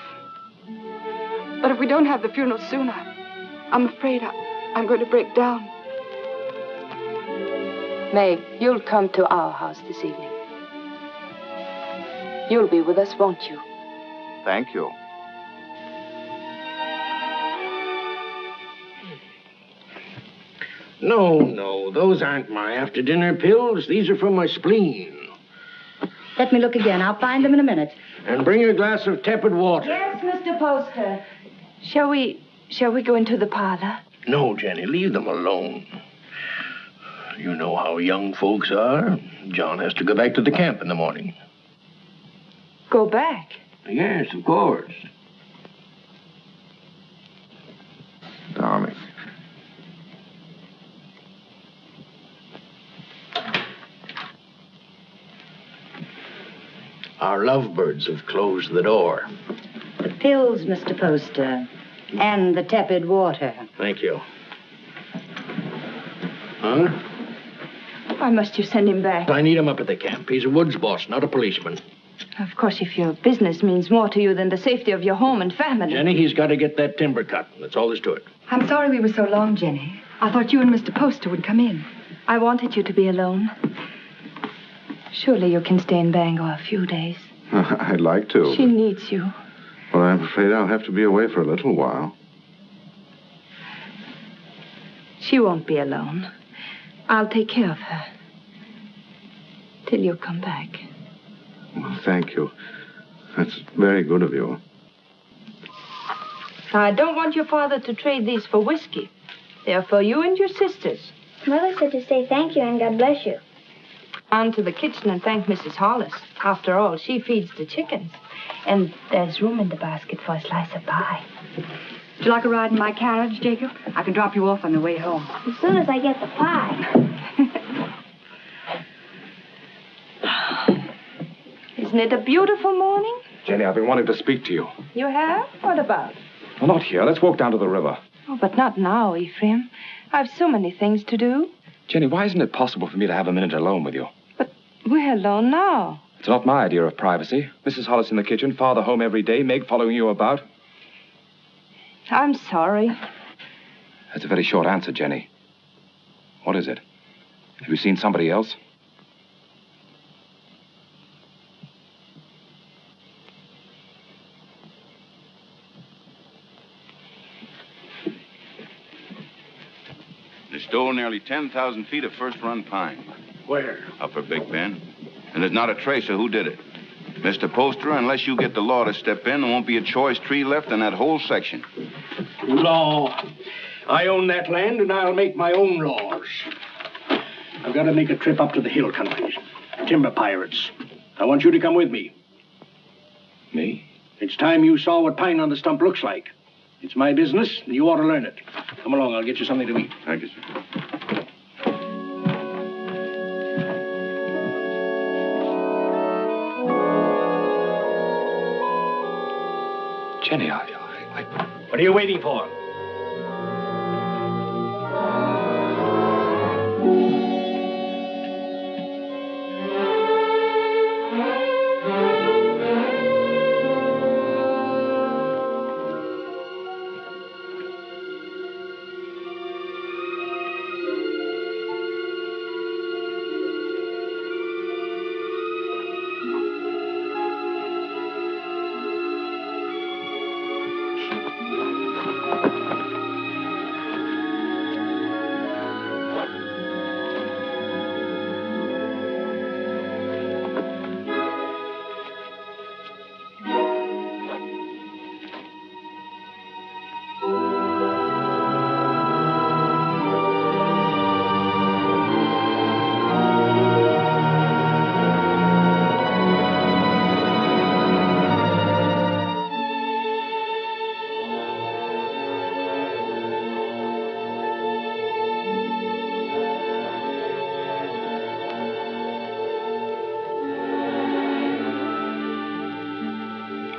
But if we don't have the funeral soon, I'm afraid I'm going to break down. Meg, you'll come to our house this evening. You'll be with us, won't you? Thank you. No, those aren't my after-dinner pills. These are for my spleen. Let me look again. I'll find them in a minute. And bring a glass of tepid water. Yes, Mr. Poster. Shall we go into the parlor? No, Jenny, leave them alone. You know how young folks are. John has to go back to the camp in the morning. Go back? Yes, of course. Darling. Our lovebirds have closed the door. The pills, Mr. Poster, and the tepid water. Thank you. Huh? Why must you send him back? I need him up at the camp. He's a woods boss, not a policeman. Of course, if your business means more to you than the safety of your home and family. Jenny, he's got to get that timber cut. That's all there's to it. I'm sorry we were so long, Jenny. I thought you and Mr. Poster would come in. I wanted you to be alone. Surely you can stay in Bangor a few days. I'd like to. She needs you. Well, I'm afraid I'll have to be away for a little while. She won't be alone. I'll take care of her. Till you come back. Well, thank you. That's very good of you. I don't want your father to trade these for whiskey. They're for you and your sisters. Mother said to say thank you and God bless you. On to the kitchen and thank Mrs. Hollis. After all, she feeds the chickens. And there's room in the basket for a slice of pie. Would you like a ride in my carriage, Jacob? I can drop you off on the way home. As soon as I get the pie. Isn't it a beautiful morning? Jenny, I've been wanting to speak to you. You have? What about? Well, not here. Let's walk down to the river. Oh, but not now, Ephraim. I've so many things to do. Jenny, why isn't it possible for me to have a minute alone with you? But we're alone now. It's not my idea of privacy. Mrs. Hollis in the kitchen, Father home every day, Meg following you about. I'm sorry. That's a very short answer, Jenny. What is it? Have you seen somebody else? They stole nearly 10,000 feet of first-run pine. Where? Upper Big Bend. And there's not a trace of who did it. Mr. Poster, unless you get the law to step in, there won't be a choice tree left in that whole section. Law. I own that land, and I'll make my own laws. I've got to make a trip up to the hill countries. Timber pirates. I want you to come with me. Me? It's time you saw what pine on the stump looks like. It's my business, and you ought to learn it. Come along, I'll get you something to eat. Thank you, sir. Jenny, What are you waiting for?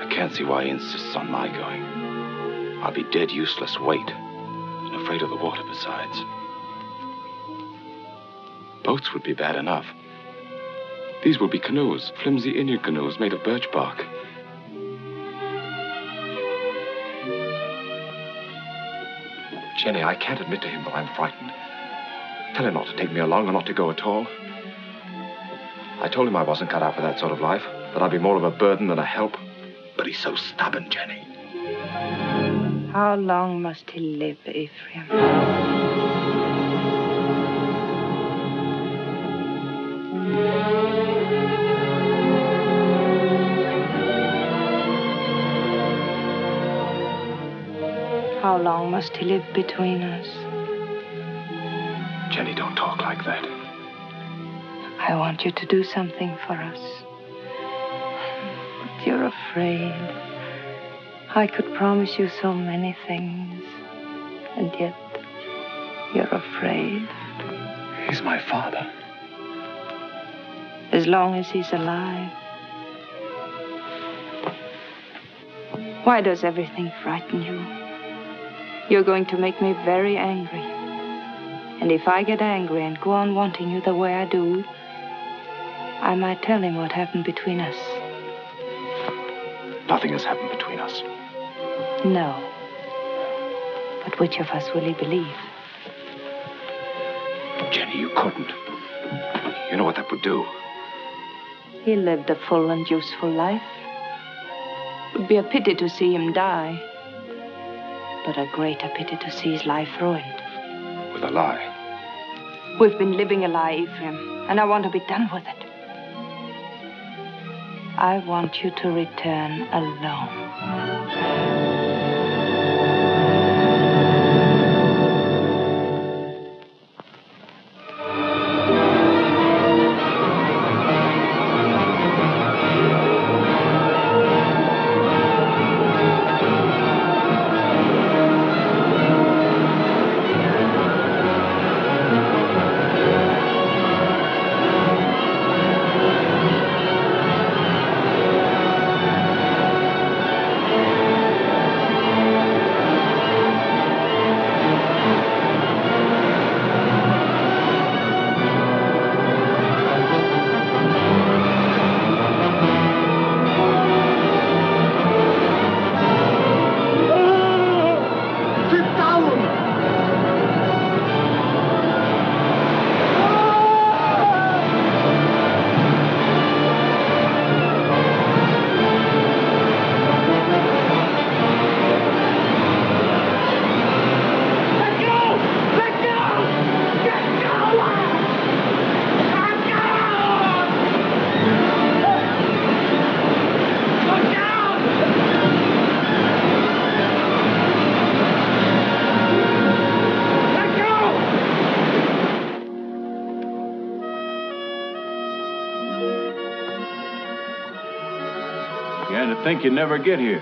I can't see why he insists on my going. I'll be dead useless weight, and afraid of the water besides. Boats would be bad enough. These will be canoes, flimsy Indian canoes made of birch bark. Jenny, I can't admit to him that I'm frightened. Tell him not to take me along or not to go at all. I told him I wasn't cut out for that sort of life, that I'd be more of a burden than a help. But he's so stubborn, Jenny. How long must he live, Ephraim? How long must he live between us? Jenny, don't talk like that. I want you to do something for us. But you're afraid. I could promise you so many things, and yet you're afraid. He's my father. As long as he's alive. Why does everything frighten you? You're going to make me very angry. And if I get angry and go on wanting you the way I do, I might tell him what happened between us. Nothing has happened between us. No. But which of us will he believe? Jenny, you couldn't. You know what that would do. He lived a full and useful life. It would be a pity to see him die. But a greater pity to see his life ruined. With a lie. We've been living a lie, Ephraim, and I want to be done with it. I want you to return alone. Began to think you'd never get here.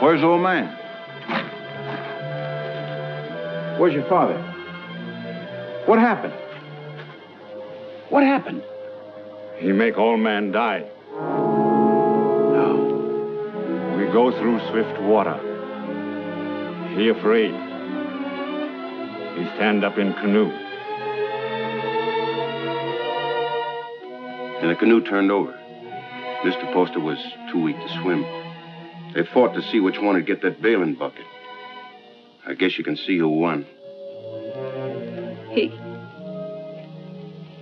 Where's the old man? Where's your father? What happened? What happened? He make all man die. Now, we go through swift water. He afraid. He stand up in canoe. And the canoe turned over. Mr. Poster was too weak to swim. They fought to see which one would get that bailing bucket. I guess you can see who won.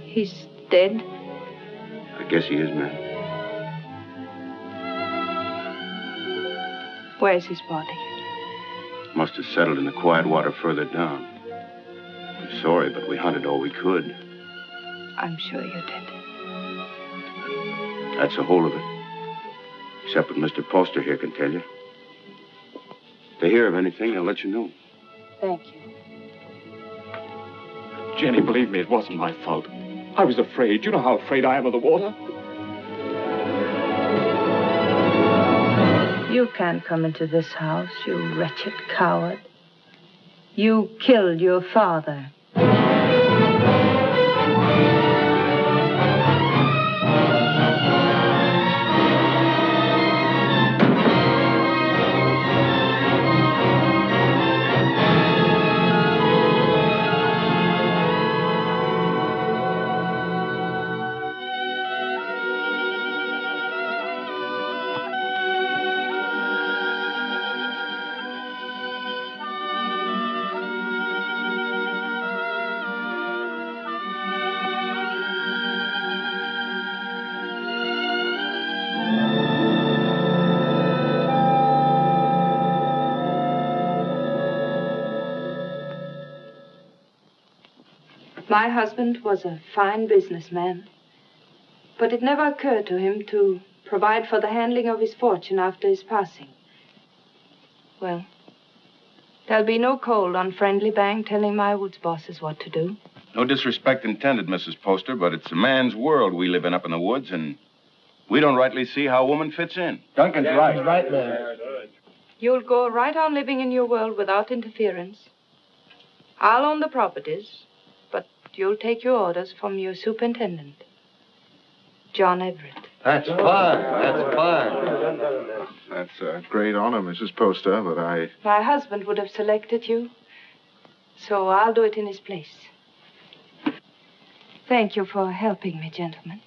He's dead? I guess he is, man. Where's his body? Must have settled in the quiet water further down. I'm sorry, but we hunted all we could. I'm sure you did. That's the whole of it. Except what Mr. Poster here can tell you. If they hear of anything, I'll let you know. Thank you. Jenny, believe me, it wasn't my fault. I was afraid. You know how afraid I am of the water. You can't come into this house, you wretched coward. You killed your father. My husband was a fine businessman, but it never occurred to him to provide for the handling of his fortune after his passing. Well, there'll be no cold, unfriendly bang telling my woods bosses what to do. No disrespect intended, Mrs. Poster, but it's a man's world we live in up in the woods, and we don't rightly see how a woman fits in. Duncan's right. Right there. You'll go right on living in your world without interference. I'll own the properties, but you'll take your orders from your superintendent, John Everett. That's fine. That's fine. That's a great honor, Mrs. Poster, but My husband would have selected you, so I'll do it in his place. Thank you for helping me, gentlemen.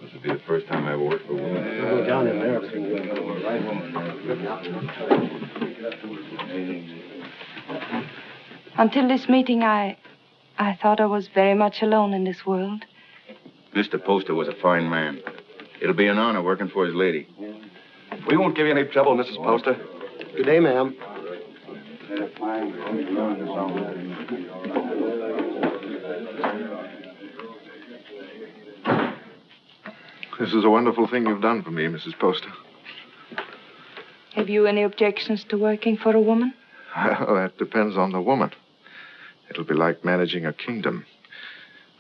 This will be the first time I ever worked for a woman. Go down in there. Until this meeting, I thought I was very much alone in this world. Mr. Poster was a fine man. It'll be an honor working for his lady. We won't give you any trouble, Mrs. Poster. Good day, ma'am. this is a wonderful thing you've done for me, Mrs. Poster. Have you any objections to working for a woman? Well, that depends on the woman. It'll be like managing a kingdom.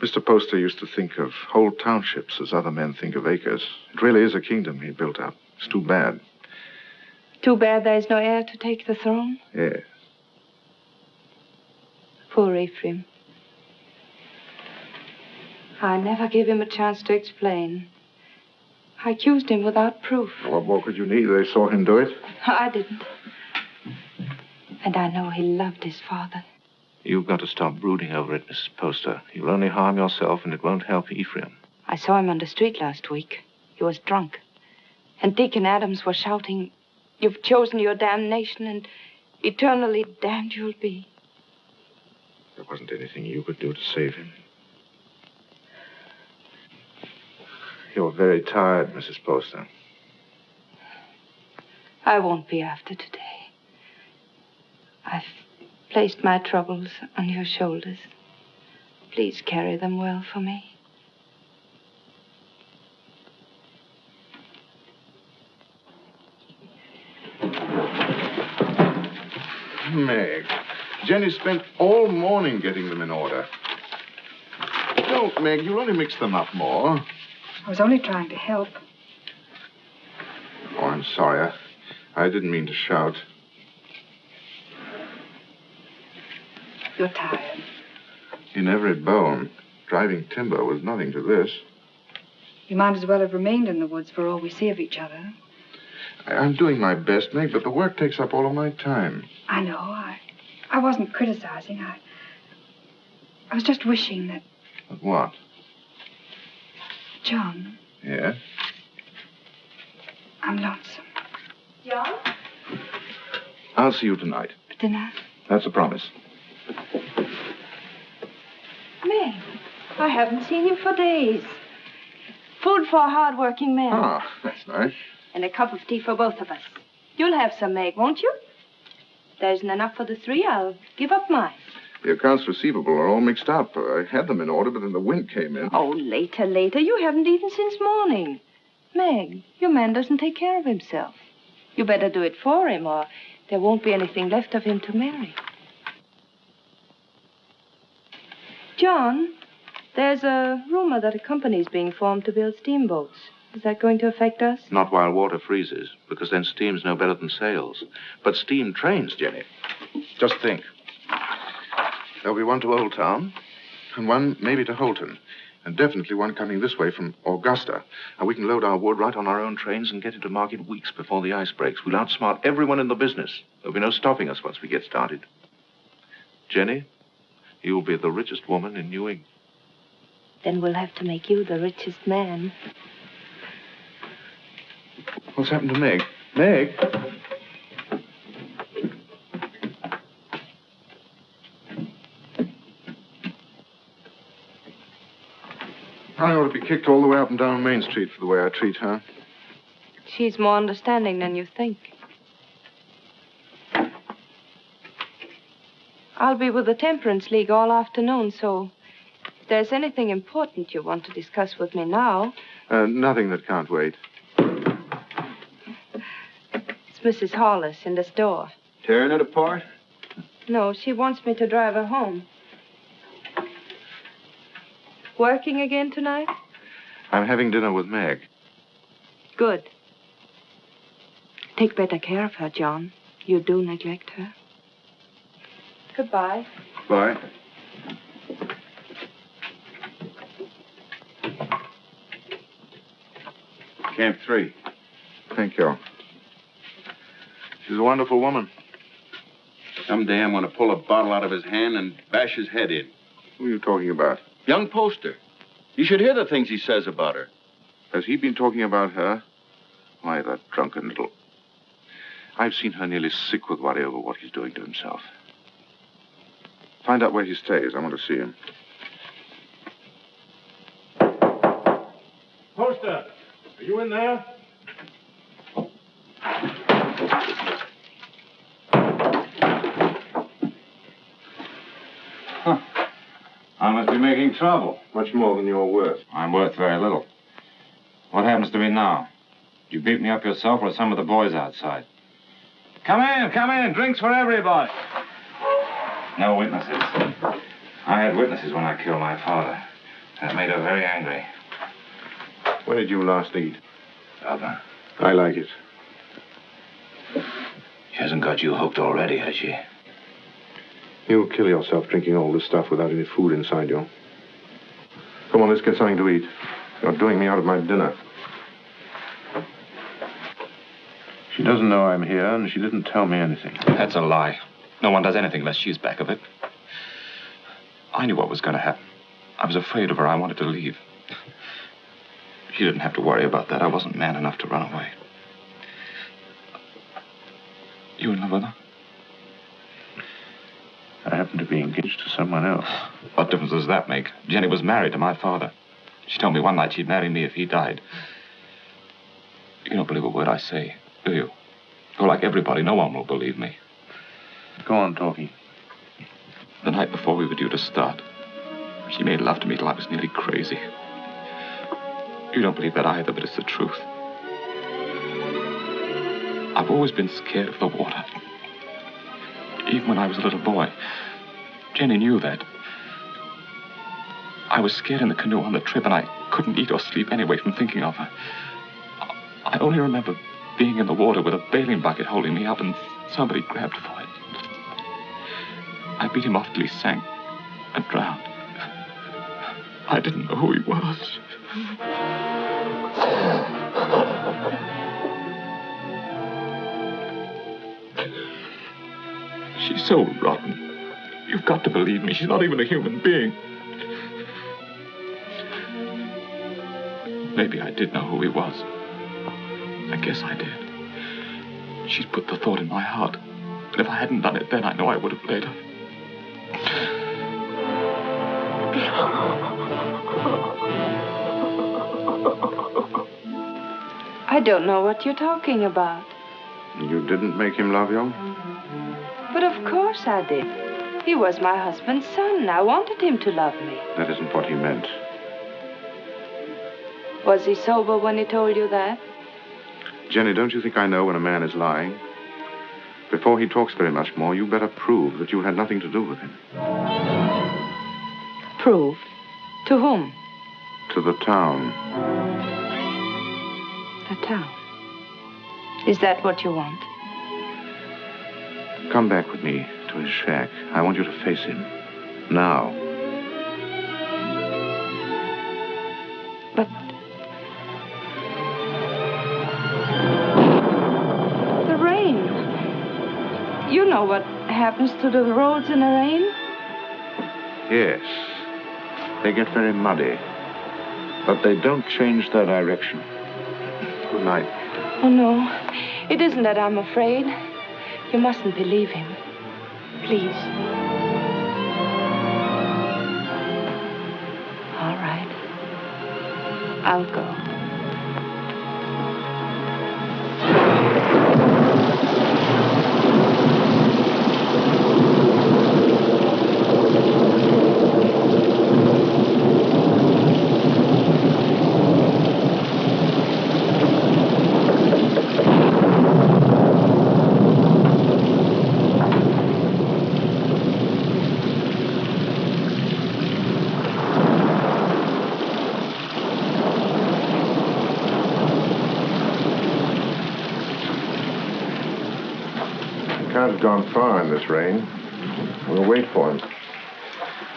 Mr. Poster used to think of whole townships as other men think of acres. It really is a kingdom he built up. It's too bad. Too bad there's no heir to take the throne? Yes. Poor Ephraim. I never gave him a chance to explain. I accused him without proof. What more could you need? They saw him do it. I didn't. And I know he loved his father. You've got to stop brooding over it, Mrs. Poster. You'll only harm yourself, and it won't help Ephraim. I saw him on the street last week. He was drunk. And Dick and Adams were shouting, "You've chosen your damnation, and eternally damned you'll be." There wasn't anything you could do to save him. You're very tired, Mrs. Poster. I won't be after today. I've placed my troubles on your shoulders. Please carry them well for me. Meg, Jenny spent all morning getting them in order. Don't, Meg. You'll only mix them up more. I was only trying to help. Oh, I'm sorry. I didn't mean to shout. You're tired. In every bone, driving timber was nothing to this. You might as well have remained in the woods for all we see of each other. I'm doing my best, Meg, but the work takes up all of my time. I know. I wasn't criticizing. I was just wishing that... But what? John, Yes? I'm lonesome. John? I'll see you tonight. For dinner? That's a promise. Meg, I haven't seen you for days. Food for a hard-working man. Ah, that's nice. And a cup of tea for both of us. You'll have some, Meg, won't you? There isn't enough for the three. I'll give up mine. The accounts receivable are all mixed up. I had them in order, but then the wind came in. Oh, later. You haven't eaten since morning. Meg, your man doesn't take care of himself. You better do it for him, or there won't be anything left of him to marry. John, there's a rumor that a company's being formed to build steamboats. Is that going to affect us? Not while water freezes, because then steam's no better than sails. But steam trains, Jenny. Just think. There'll be one to Old Town, and one maybe to Holton, and definitely one coming this way from Augusta. And we can load our wood right on our own trains and get into market weeks before the ice breaks. We'll outsmart everyone in the business. There'll be no stopping us once we get started. Jenny, you'll be the richest woman in New England. Then we'll have to make you the richest man. What's happened to Meg? Meg? I ought to be kicked all the way up and down Main Street for the way I treat her. She's more understanding than you think. I'll be with the Temperance League all afternoon, so if there's anything important you want to discuss with me now... Nothing that can't wait. It's Mrs. Hollis in the store. Tearing it apart? No, she wants me to drive her home. Working again tonight? I'm having dinner with Meg. Good. Take better care of her, John. You do neglect her. Goodbye. Bye. Camp 3. Thank you. She's a wonderful woman. Someday I'm going to pull a bottle out of his hand and bash his head in. Who are you talking about? Young Poster. You should hear the things he says about her. Has he been talking about her? Why, that drunken little... I've seen her nearly sick with worry over what he's doing to himself. Find out where he stays. I want to see him. Poster, are you in there? I must be making trouble. Much more than you're worth. I'm worth very little. What happens to me now? You beat me up yourself or some of the boys outside? Come in. Drinks for everybody. No witnesses. I had witnesses when I killed my father. That made her very angry. When did you last eat? Other. I like it. She hasn't got you hooked already, has she? You'll kill yourself drinking all this stuff without any food inside you. Come on, let's get something to eat. You're doing me out of my dinner. She doesn't know I'm here, and she didn't tell me anything. That's a lie. No one does anything unless she's back of it. I knew what was going to happen. I was afraid of her. I wanted to leave. She didn't have to worry about that. I wasn't man enough to run away. You in love with her? I happen to be engaged to someone else. What difference does that make? Jenny was married to my father. She told me one night she'd marry me if he died. You don't believe a word I say, do you? You're like everybody. No one will believe me. Go on talking. The night before we were due to start, she made love to me till I was nearly crazy. You don't believe that either, but it's the truth. I've always been scared of the water. Even when I was a little boy. Jenny knew that. I was scared in the canoe on the trip, and I couldn't eat or sleep anyway from thinking of her. I only remember being in the water with a bailing bucket holding me up and somebody grabbed for it. I beat him off till he sank and drowned. I didn't know who he was. She's so rotten. You've got to believe me. She's not even a human being. Maybe I did know who he was. I guess I did. She'd put the thought in my heart. And if I hadn't done it then, I know I would have later. I don't know what you're talking about. You didn't make him love you? But of course I did. He was my husband's son. I wanted him to love me. That isn't what he meant. Was he sober when he told you that? Jenny, don't you think I know when a man is lying? Before he talks very much more, you better prove that you had nothing to do with him. Prove? To whom? To the town. The town. Is that what you want? Come back with me to his shack. I want you to face him. Now. But... the rain. You know what happens to the roads in the rain? Yes. They get very muddy. But they don't change their direction. Good night. Oh, no. It isn't that I'm afraid. You mustn't believe him. Please. All right. I'll go. Can't have gone far in this rain. We'll wait for him.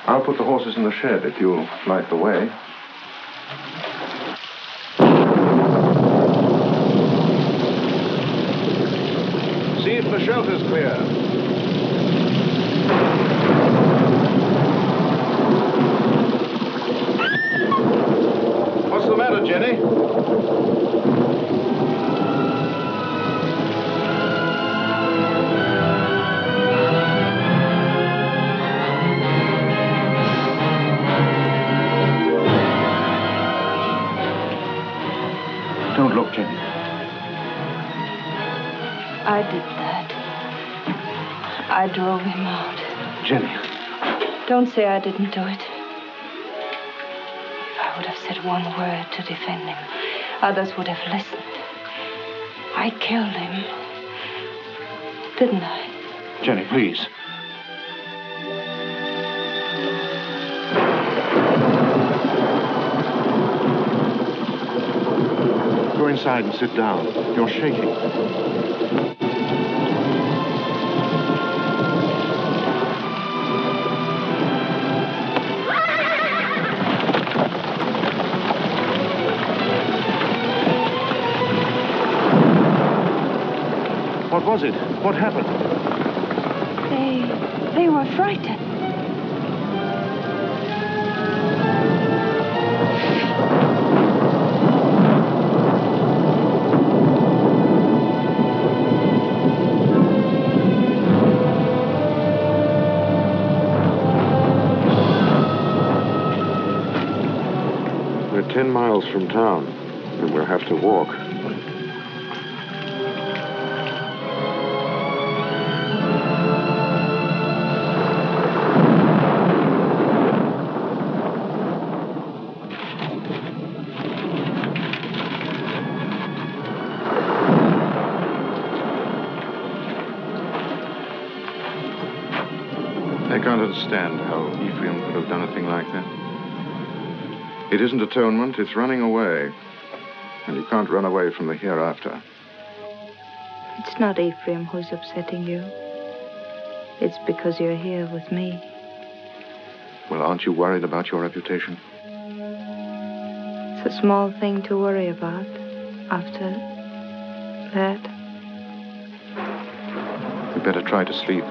I'll put the horses in the shed if you'll light the way. See if the shelter's clear. What's the matter, Jenny? Don't look, Jenny. I did that. I drove him out. Jenny. Don't say I didn't do it. If I would have said one word to defend him, others would have listened. I killed him. Didn't I? Jenny, please. Go inside and sit down. You're shaking. What was it? What happened? They were frightened. We're 10 miles from town, and we'll have to walk. I can't understand how Ephraim could have done a thing like that. It isn't atonement, it's running away. And you can't run away from the hereafter. It's not Ephraim who's upsetting you. It's because you're here with me. Well, aren't you worried about your reputation? It's a small thing to worry about after that. You'd better try to sleep.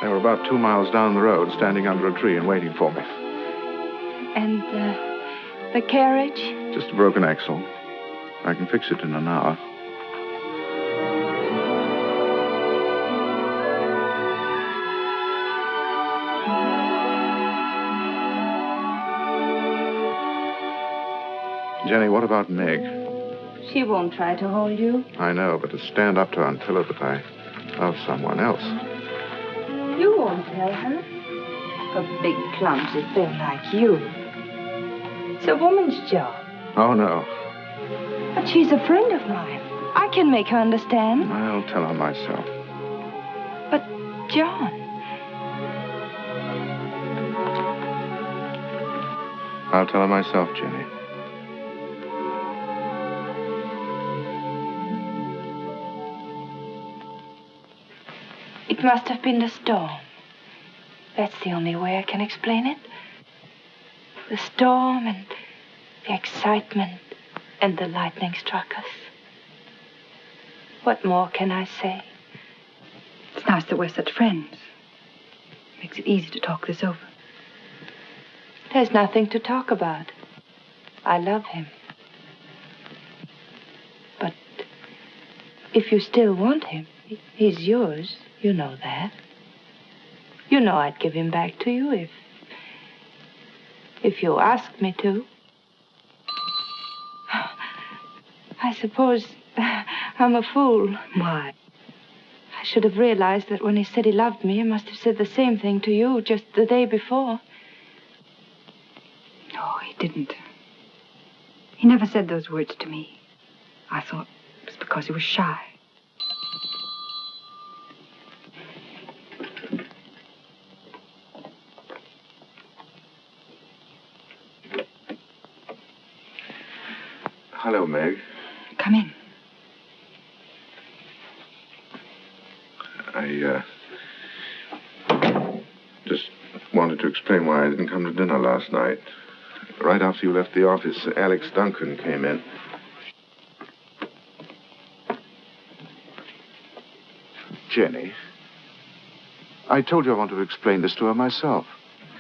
They were about 2 miles down the road, standing under a tree and waiting for me. And the carriage? Just a broken axle. I can fix it in an hour. Jenny, what about Meg? She won't try to hold you. I know, but to stand up to her and tell her that I love someone else. You won't tell her. A big, clumsy thing like you. It's a woman's job. Oh, no. But she's a friend of mine. I can make her understand. I'll tell her myself. But, John... I'll tell her myself, Jenny. It must have been the storm. That's the only way I can explain it. The storm and the excitement and the lightning struck us. What more can I say? It's nice that we're such friends. Makes it easy to talk this over. There's nothing to talk about. I love him. But if you still want him, he's yours. You know that. You know I'd give him back to you if you asked me to. I suppose I'm a fool. Why? I should have realized that when he said he loved me, he must have said the same thing to you just the day before. No, he didn't. He never said those words to me. I thought it was because he was shy. Hello, Meg. Come in. I just wanted to explain why I didn't come to dinner last night. Right after you left the office, Alex Duncan came in. Jenny, I told you I wanted to explain this to her myself.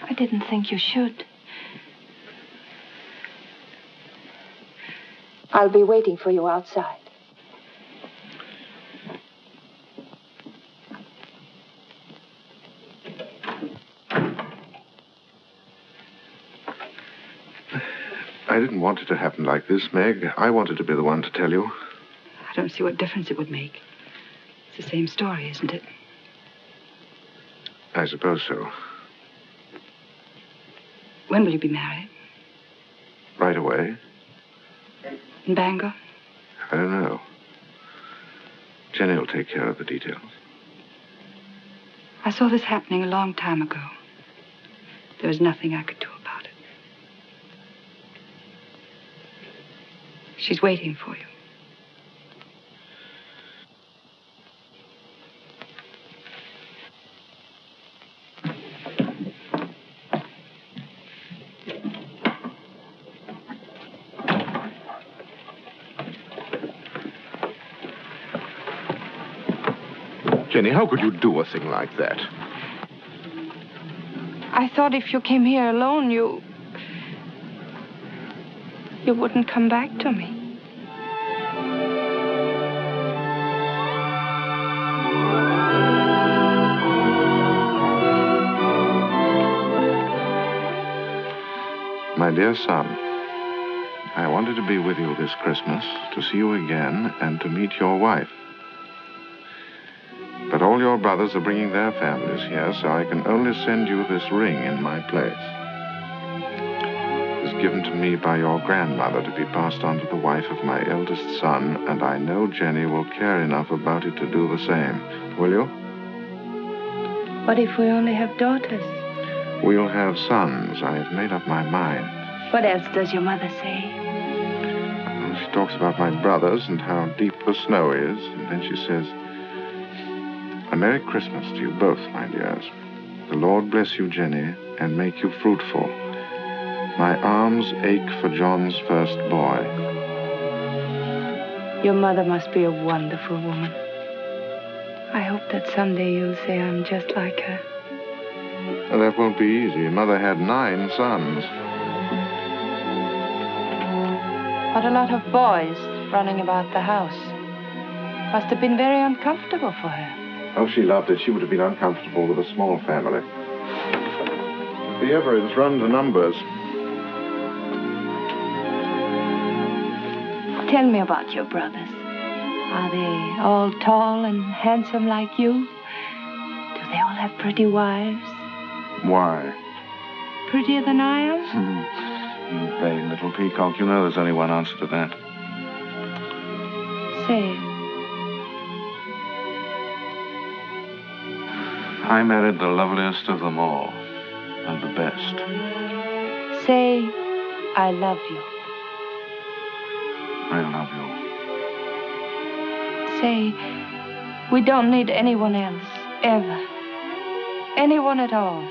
I didn't think you should. I'll be waiting for you outside. I didn't want it to happen like this, Meg. I wanted to be the one to tell you. I don't see what difference it would make. It's the same story, isn't it? I suppose so. When will you be married? Right away? In Bangor? I don't know. Jenny will take care of the details. I saw this happening a long time ago. There was nothing I could do about it. She's waiting for you. Jenny, how could you do a thing like that? I thought if you came here alone, you wouldn't come back to me. My dear son, I wanted to be with you this Christmas, to see you again, and to meet your wife. But all your brothers are bringing their families here, so I can only send you this ring in my place. It was given to me by your grandmother to be passed on to the wife of my eldest son, and I know Jenny will care enough about it to do the same. Will you? What if we only have daughters? We'll have sons. I have made up my mind. What else does your mother say? Well, she talks about my brothers and how deep the snow is, and then she says, "A Merry Christmas to you both, my dears. The Lord bless you, Jenny, and make you fruitful. My arms ache for John's first boy." Your mother must be a wonderful woman. I hope that someday you'll say I'm just like her. Well, that won't be easy. Mother had 9 sons. What a lot of boys running about the house. Must have been very uncomfortable for her. Oh, she loved it. She would have been uncomfortable with a small family. The Everetts run to numbers. Tell me about your brothers. Are they all tall and handsome like you? Do they all have pretty wives? Why? Prettier than I am? You vain little peacock. You know there's only one answer to that. Say it. I married the loveliest of them all, and the best. Say, I love you. I love you. Say, we don't need anyone else, ever. Anyone at all.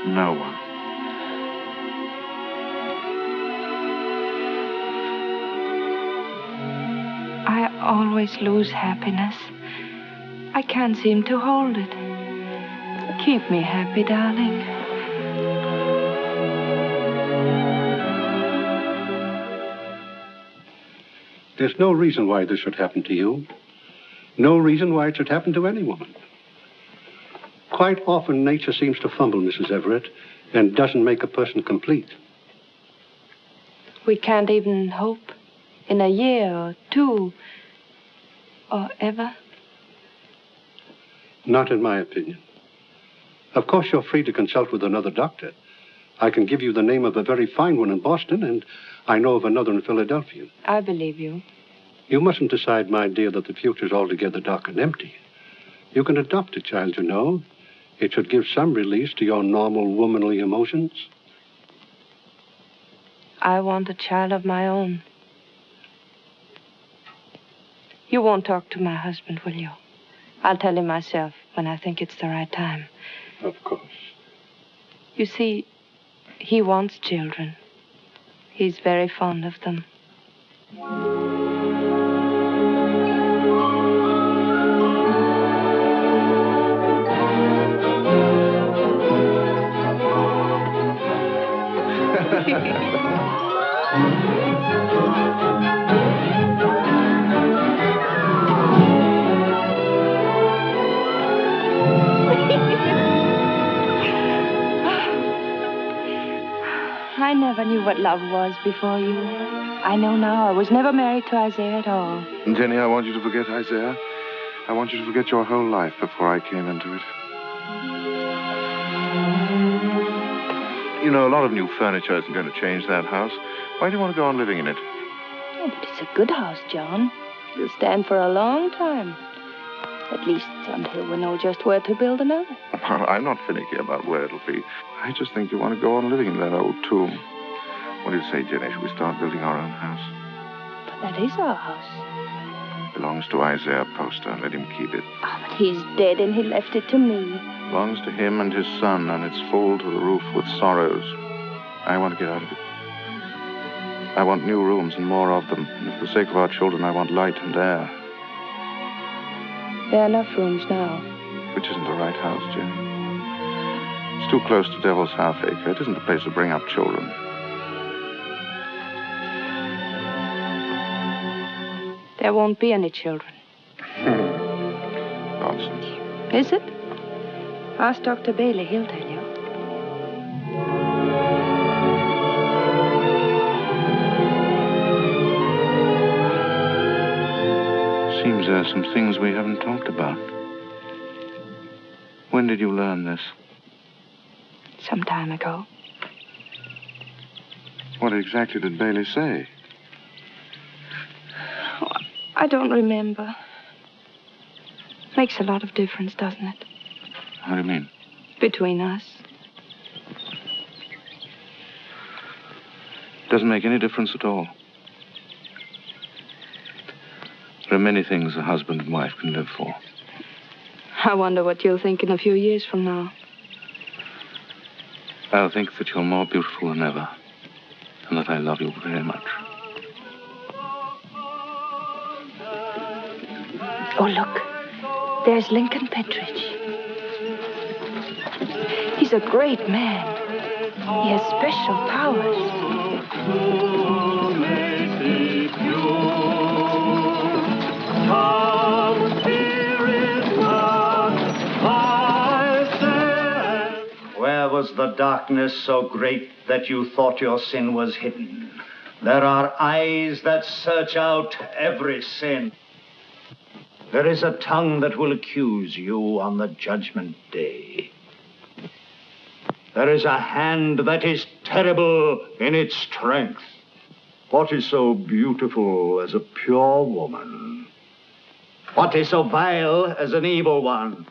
No one. I always lose happiness. I can't seem to hold it. Keep me happy, darling. There's no reason why this should happen to you. No reason why it should happen to any woman. Quite often, nature seems to fumble, Mrs. Everett, and doesn't make a person complete. We can't even hope in a year or 2 or ever. Not in my opinion. Of course, you're free to consult with another doctor. I can give you the name of a very fine one in Boston, and I know of another in Philadelphia. I believe you. You mustn't decide, my dear, that the future's altogether dark and empty. You can adopt a child, you know. It should give some release to your normal womanly emotions. I want a child of my own. You won't talk to my husband, will you? I'll tell him myself when I think it's the right time. Of course. You see, he wants children. He's very fond of them. I never knew what love was before you. I know now I was never married to Isaiah at all. Jenny, I want you to forget Isaiah. I want you to forget your whole life before I came into it. You know, a lot of new furniture isn't going to change that house. Why do you want to go on living in it? Oh, but it's a good house, John. It'll stand for a long time. At least until we know just where to build another. Well, I'm not finicky about where it'll be. I just think you want to go on living in that old tomb. What do you say, Jenny? Should we start building our own house? But that is our house. It belongs to Isaiah Poster. Let him keep it. Oh, but he's dead and he left it to me. It belongs to him and his son, and it's full to the roof with sorrows. I want to get out of it. I want new rooms and more of them. And for the sake of our children, I want light and air. There are enough rooms now. Which isn't the right house, Jenny. It's too close to Devil's Half-Acre. It isn't the place to bring up children. There won't be any children. Nonsense. Is it? Ask Dr. Bailey. He'll tell you. Seems there are some things we haven't talked about. When did you learn this? Some time ago. What exactly did Bailey say? Oh, I don't remember. Makes a lot of difference, doesn't it? What do you mean? Between us. Doesn't make any difference at all. There are many things a husband and wife can live for. I wonder what you'll think in a few years from now. I'll think that you're more beautiful than ever, and that I love you very much. Oh, look. There's Lincoln Pettridge. He's a great man. He has special powers. Where was the darkness so great that you thought your sin was hidden? There are eyes that search out every sin. There is a tongue that will accuse you on the judgment day. There is a hand that is terrible in its strength. What is so beautiful as a pure woman? What is so vile as an evil one?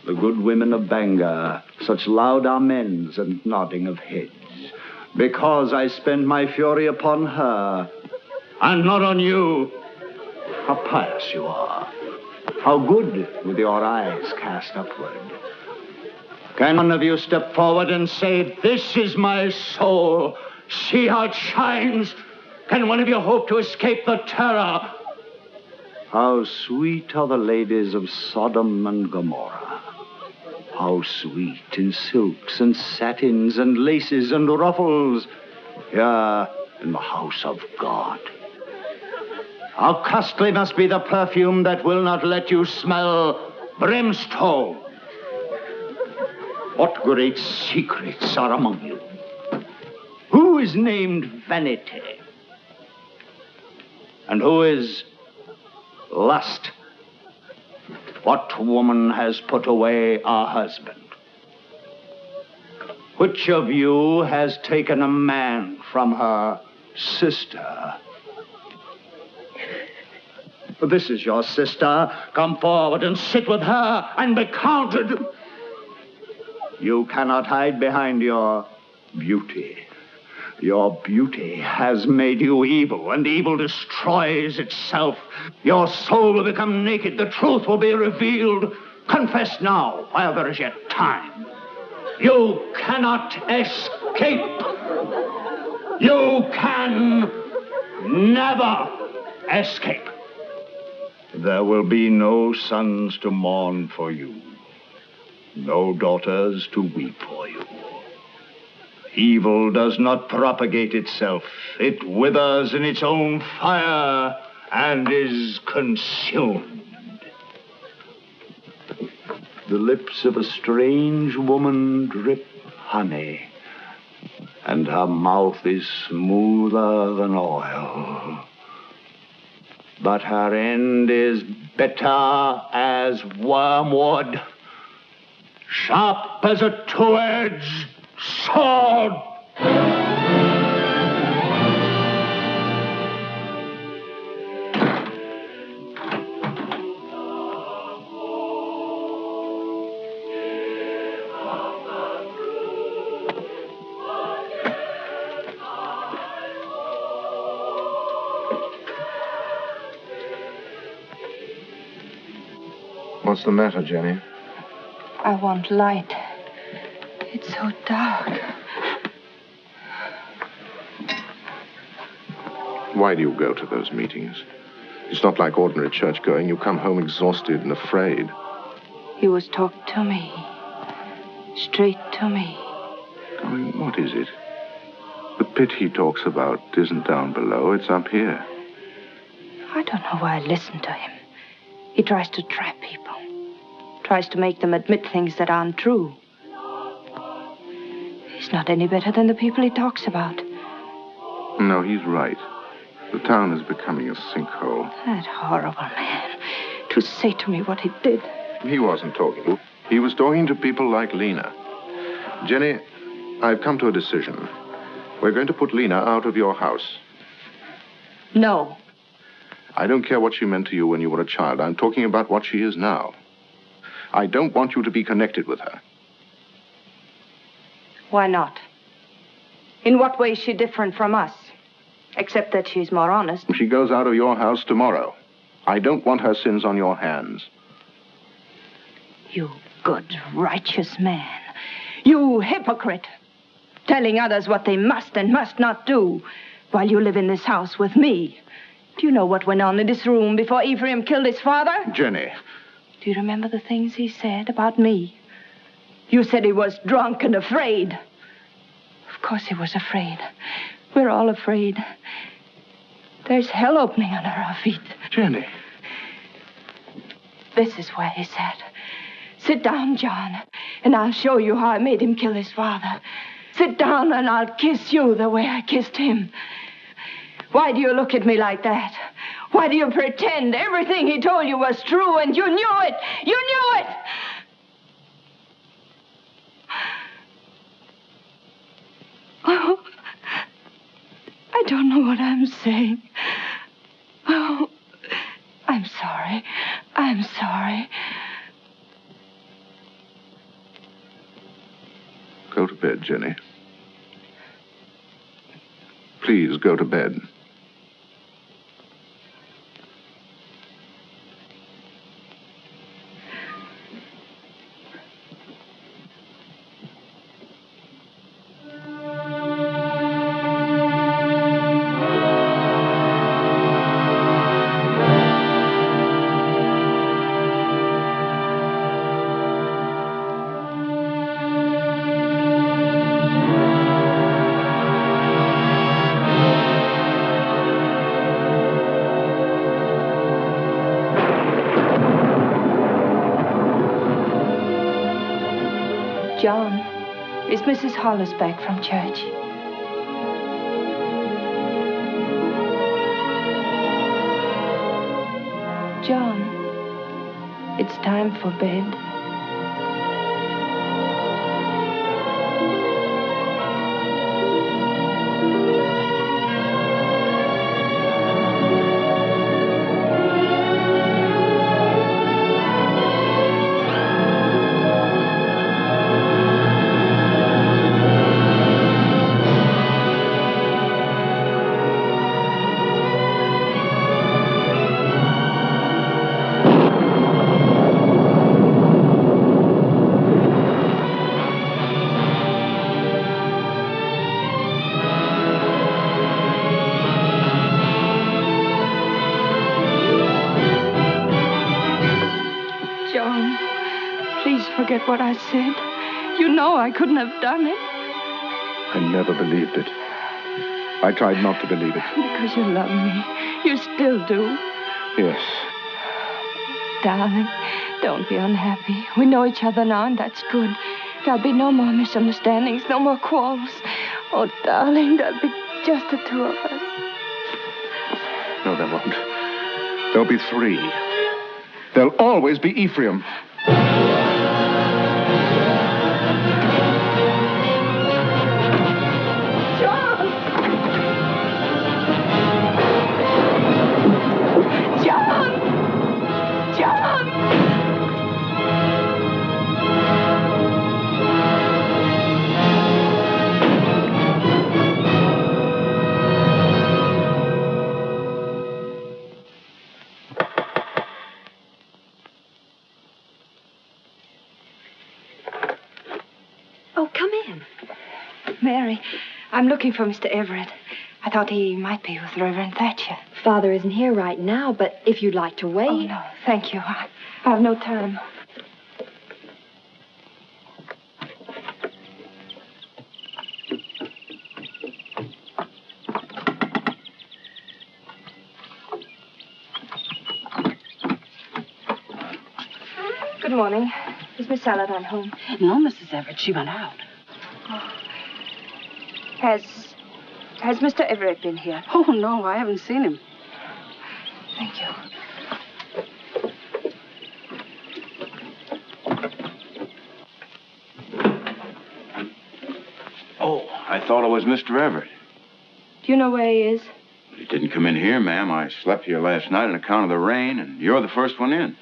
The good women of Bangor, such loud amens and nodding of heads, because I spend my fury upon her, and not on you. How pious you are. How good with your eyes cast upward. Can one of you step forward and say, "This is my soul. See how it shines"? Can one of you hope to escape the terror? How sweet are the ladies of Sodom and Gomorrah. How sweet in silks and satins and laces and ruffles here in the house of God. How costly must be the perfume that will not let you smell brimstone. What great secrets are among you? Who is named Vanity? And who is Lust? What woman has put away a husband? Which of you has taken a man from her sister? This is your sister. Come forward and sit with her and be counted. You cannot hide behind your beauty. Your beauty has made you evil, and evil destroys itself. Your soul will become naked. The truth will be revealed. Confess now, while there is yet time. You cannot escape. You can never escape. There will be no sons to mourn for you, no daughters to weep for you. Evil does not propagate itself. It withers in its own fire and is consumed. The lips of a strange woman drip honey, and her mouth is smoother than oil. but her end is bitter as wormwood, sharp as a two-edged sword. What's the matter, Jenny? I want light. It's so dark. Why do you go to those meetings? It's not like ordinary church going. You come home exhausted and afraid. He was talking to me. Straight to me. Darling, what is it? The pit he talks about isn't down below, it's up here. I don't know why I listen to him. He tries to trap people. Tries to make them admit things that aren't true. He's not any better than the people he talks about. No, he's right. The town is becoming a sinkhole. That horrible man. To say to me what he did. He wasn't talking. He was talking to people like Lena. Jenny, I've come to a decision. We're going to put Lena out of your house. No. I don't care what she meant to you when you were a child. I'm talking about what she is now. I don't want you to be connected with her. Why not? In what way is she different from us? Except that she's more honest. She goes out of your house tomorrow. I don't want her sins on your hands. You good, righteous man. You hypocrite. Telling others what they must and must not do while you live in this house with me. Do you know what went on in this room before Ephraim killed his father? Jenny. Do you remember the things he said about me? You said he was drunk and afraid. Of course he was afraid. We're all afraid. There's hell opening under our feet. Jenny. This is where he said, sit down, John, and I'll show you how I made him kill his father. Sit down and I'll kiss you the way I kissed him. Why do you look at me like that? Why do you pretend everything he told you was true and you knew it? You knew it! Oh, I don't know what I'm saying. Oh, I'm sorry. I'm sorry. Go to bed, Jenny. Please go to bed. John, is Mrs. Hollis back from church? John, it's time for bed. Forget what I said. You know I couldn't have done it. I never believed it. I tried not to believe it. Because you love me. You still do. Yes. Darling, don't be unhappy. We know each other now, and that's good. There'll be no more misunderstandings, no more quarrels. Oh, darling, there'll be just the two of us. No, there won't. There'll be 3. There'll always be Ephraim. Oh, come in. Mary, I'm looking for Mr. Everett. I thought he might be with Reverend Thatcher. Father isn't here right now, but if you'd like to wait... Oh, no, thank you. I have no time. Good morning. Is Miss Saladin home? No, Mrs. Everett. She went out. Oh. Has Mr. Everett been here? Oh, no, I haven't seen him. Thank you. Oh, I thought it was Mr. Everett. Do you know where he is? He didn't come in here, ma'am. I slept here last night on account of the rain, and you're the first one in.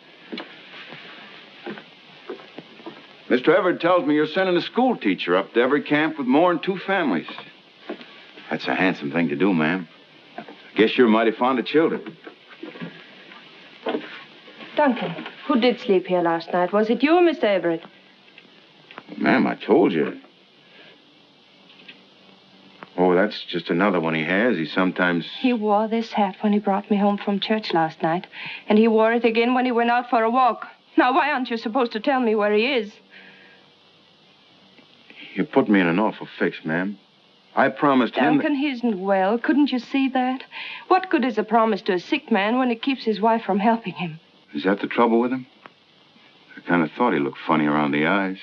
Mr. Everett tells me you're sending a school teacher up to every camp with more than 2 families. That's a handsome thing to do, ma'am. I guess you're mighty fond of children. Duncan, who did sleep here last night? Was it you or Mr. Everett? Ma'am, I told you. Oh, that's just another one he has. He sometimes... He wore this hat when he brought me home from church last night, and he wore it again when he went out for a walk. Now, why aren't you supposed to tell me where he is? You put me in an awful fix, ma'am. I promised him... Duncan, he isn't well. Couldn't you see that? What good is a promise to a sick man when it keeps his wife from helping him? Is that the trouble with him? I kind of thought he looked funny around the eyes.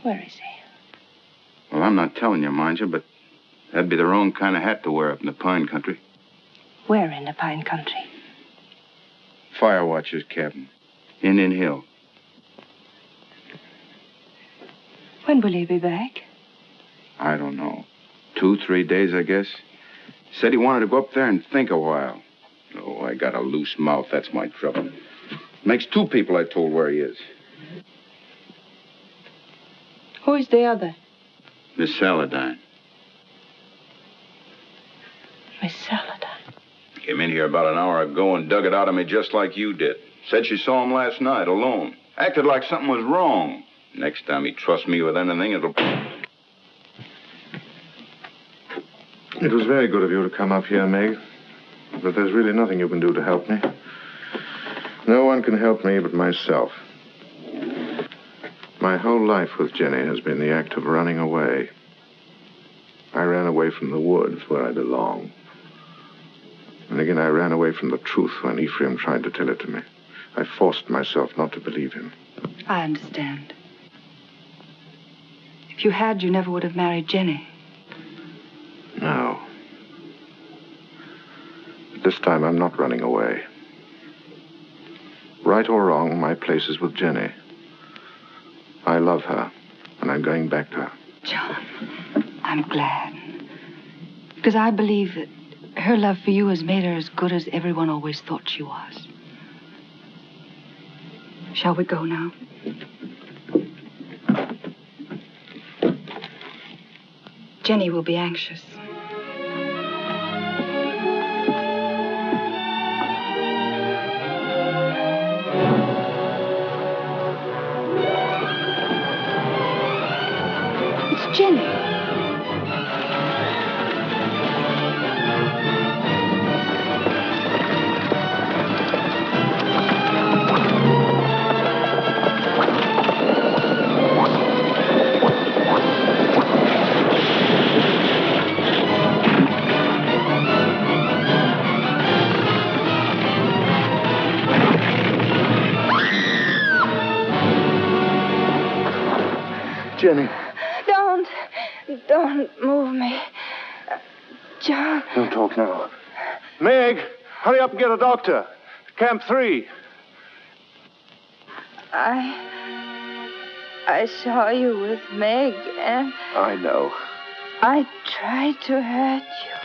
Where is he? Well, I'm not telling you, mind you, but that'd be the wrong kind of hat to wear up in the pine country. Where in the pine country? Fire watcher's cabin. In Hill. When will he be back? I don't know. 2, 3 days, I guess. Said he wanted to go up there and think a while. Oh, I got a loose mouth. That's my trouble. Makes 2 people I told where he is. Who is the other? Miss Saladin. Miss Saladin. Came in here about an hour ago and dug it out of me just like you did. Said she saw him last night alone. Acted like something was wrong. Next time he trusts me with anything, it'll... It was very good of you to come up here, Meg. But there's really nothing you can do to help me. No one can help me but myself. My whole life with Jenny has been the act of running away. I ran away from the woods where I belong. And again, I ran away from the truth when Ephraim tried to tell it to me. I forced myself not to believe him. I understand. If you had, you never would have married Jenny. No. But this time, I'm not running away. Right or wrong, my place is with Jenny. I love her, and I'm going back to her. John, I'm glad. Because I believe that her love for you has made her as good as everyone always thought she was. Shall we go now? Jenny will be anxious. It's Jenny. Jenny. Don't move me. John. Don't talk now. Meg! Hurry up and get a doctor. Camp 3. I saw you with Meg, and I know. I tried to hurt you.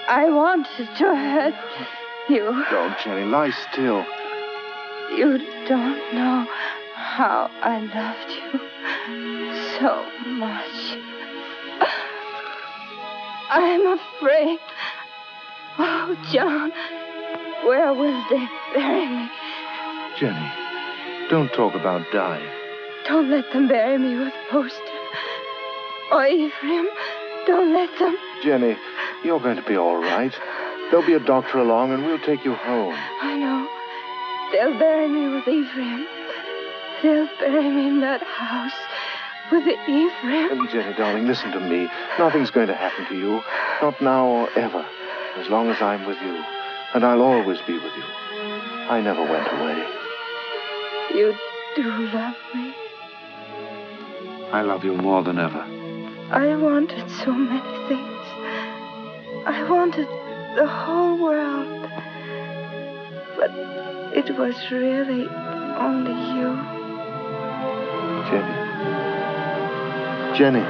I wanted to hurt you. Don't, Jenny. Lie still. You don't know how I loved you so much. I'm afraid. Oh, John, where will they bury me? Jenny, don't talk about dying. Don't let them bury me with Poster. Or Ephraim, don't let them. Jenny, you're going to be all right. There'll be a doctor along, and we'll take you home. I know. They'll bury me with Ephraim. They'll bury me in that house with Ephraim. Jenny, darling, listen to me. Nothing's going to happen to you. Not now or ever. As long as I'm with you. And I'll always be with you. I never went away. You do love me. I love you more than ever. I wanted so many things. I wanted the whole world. But it was really only you. Jenny. Jenny.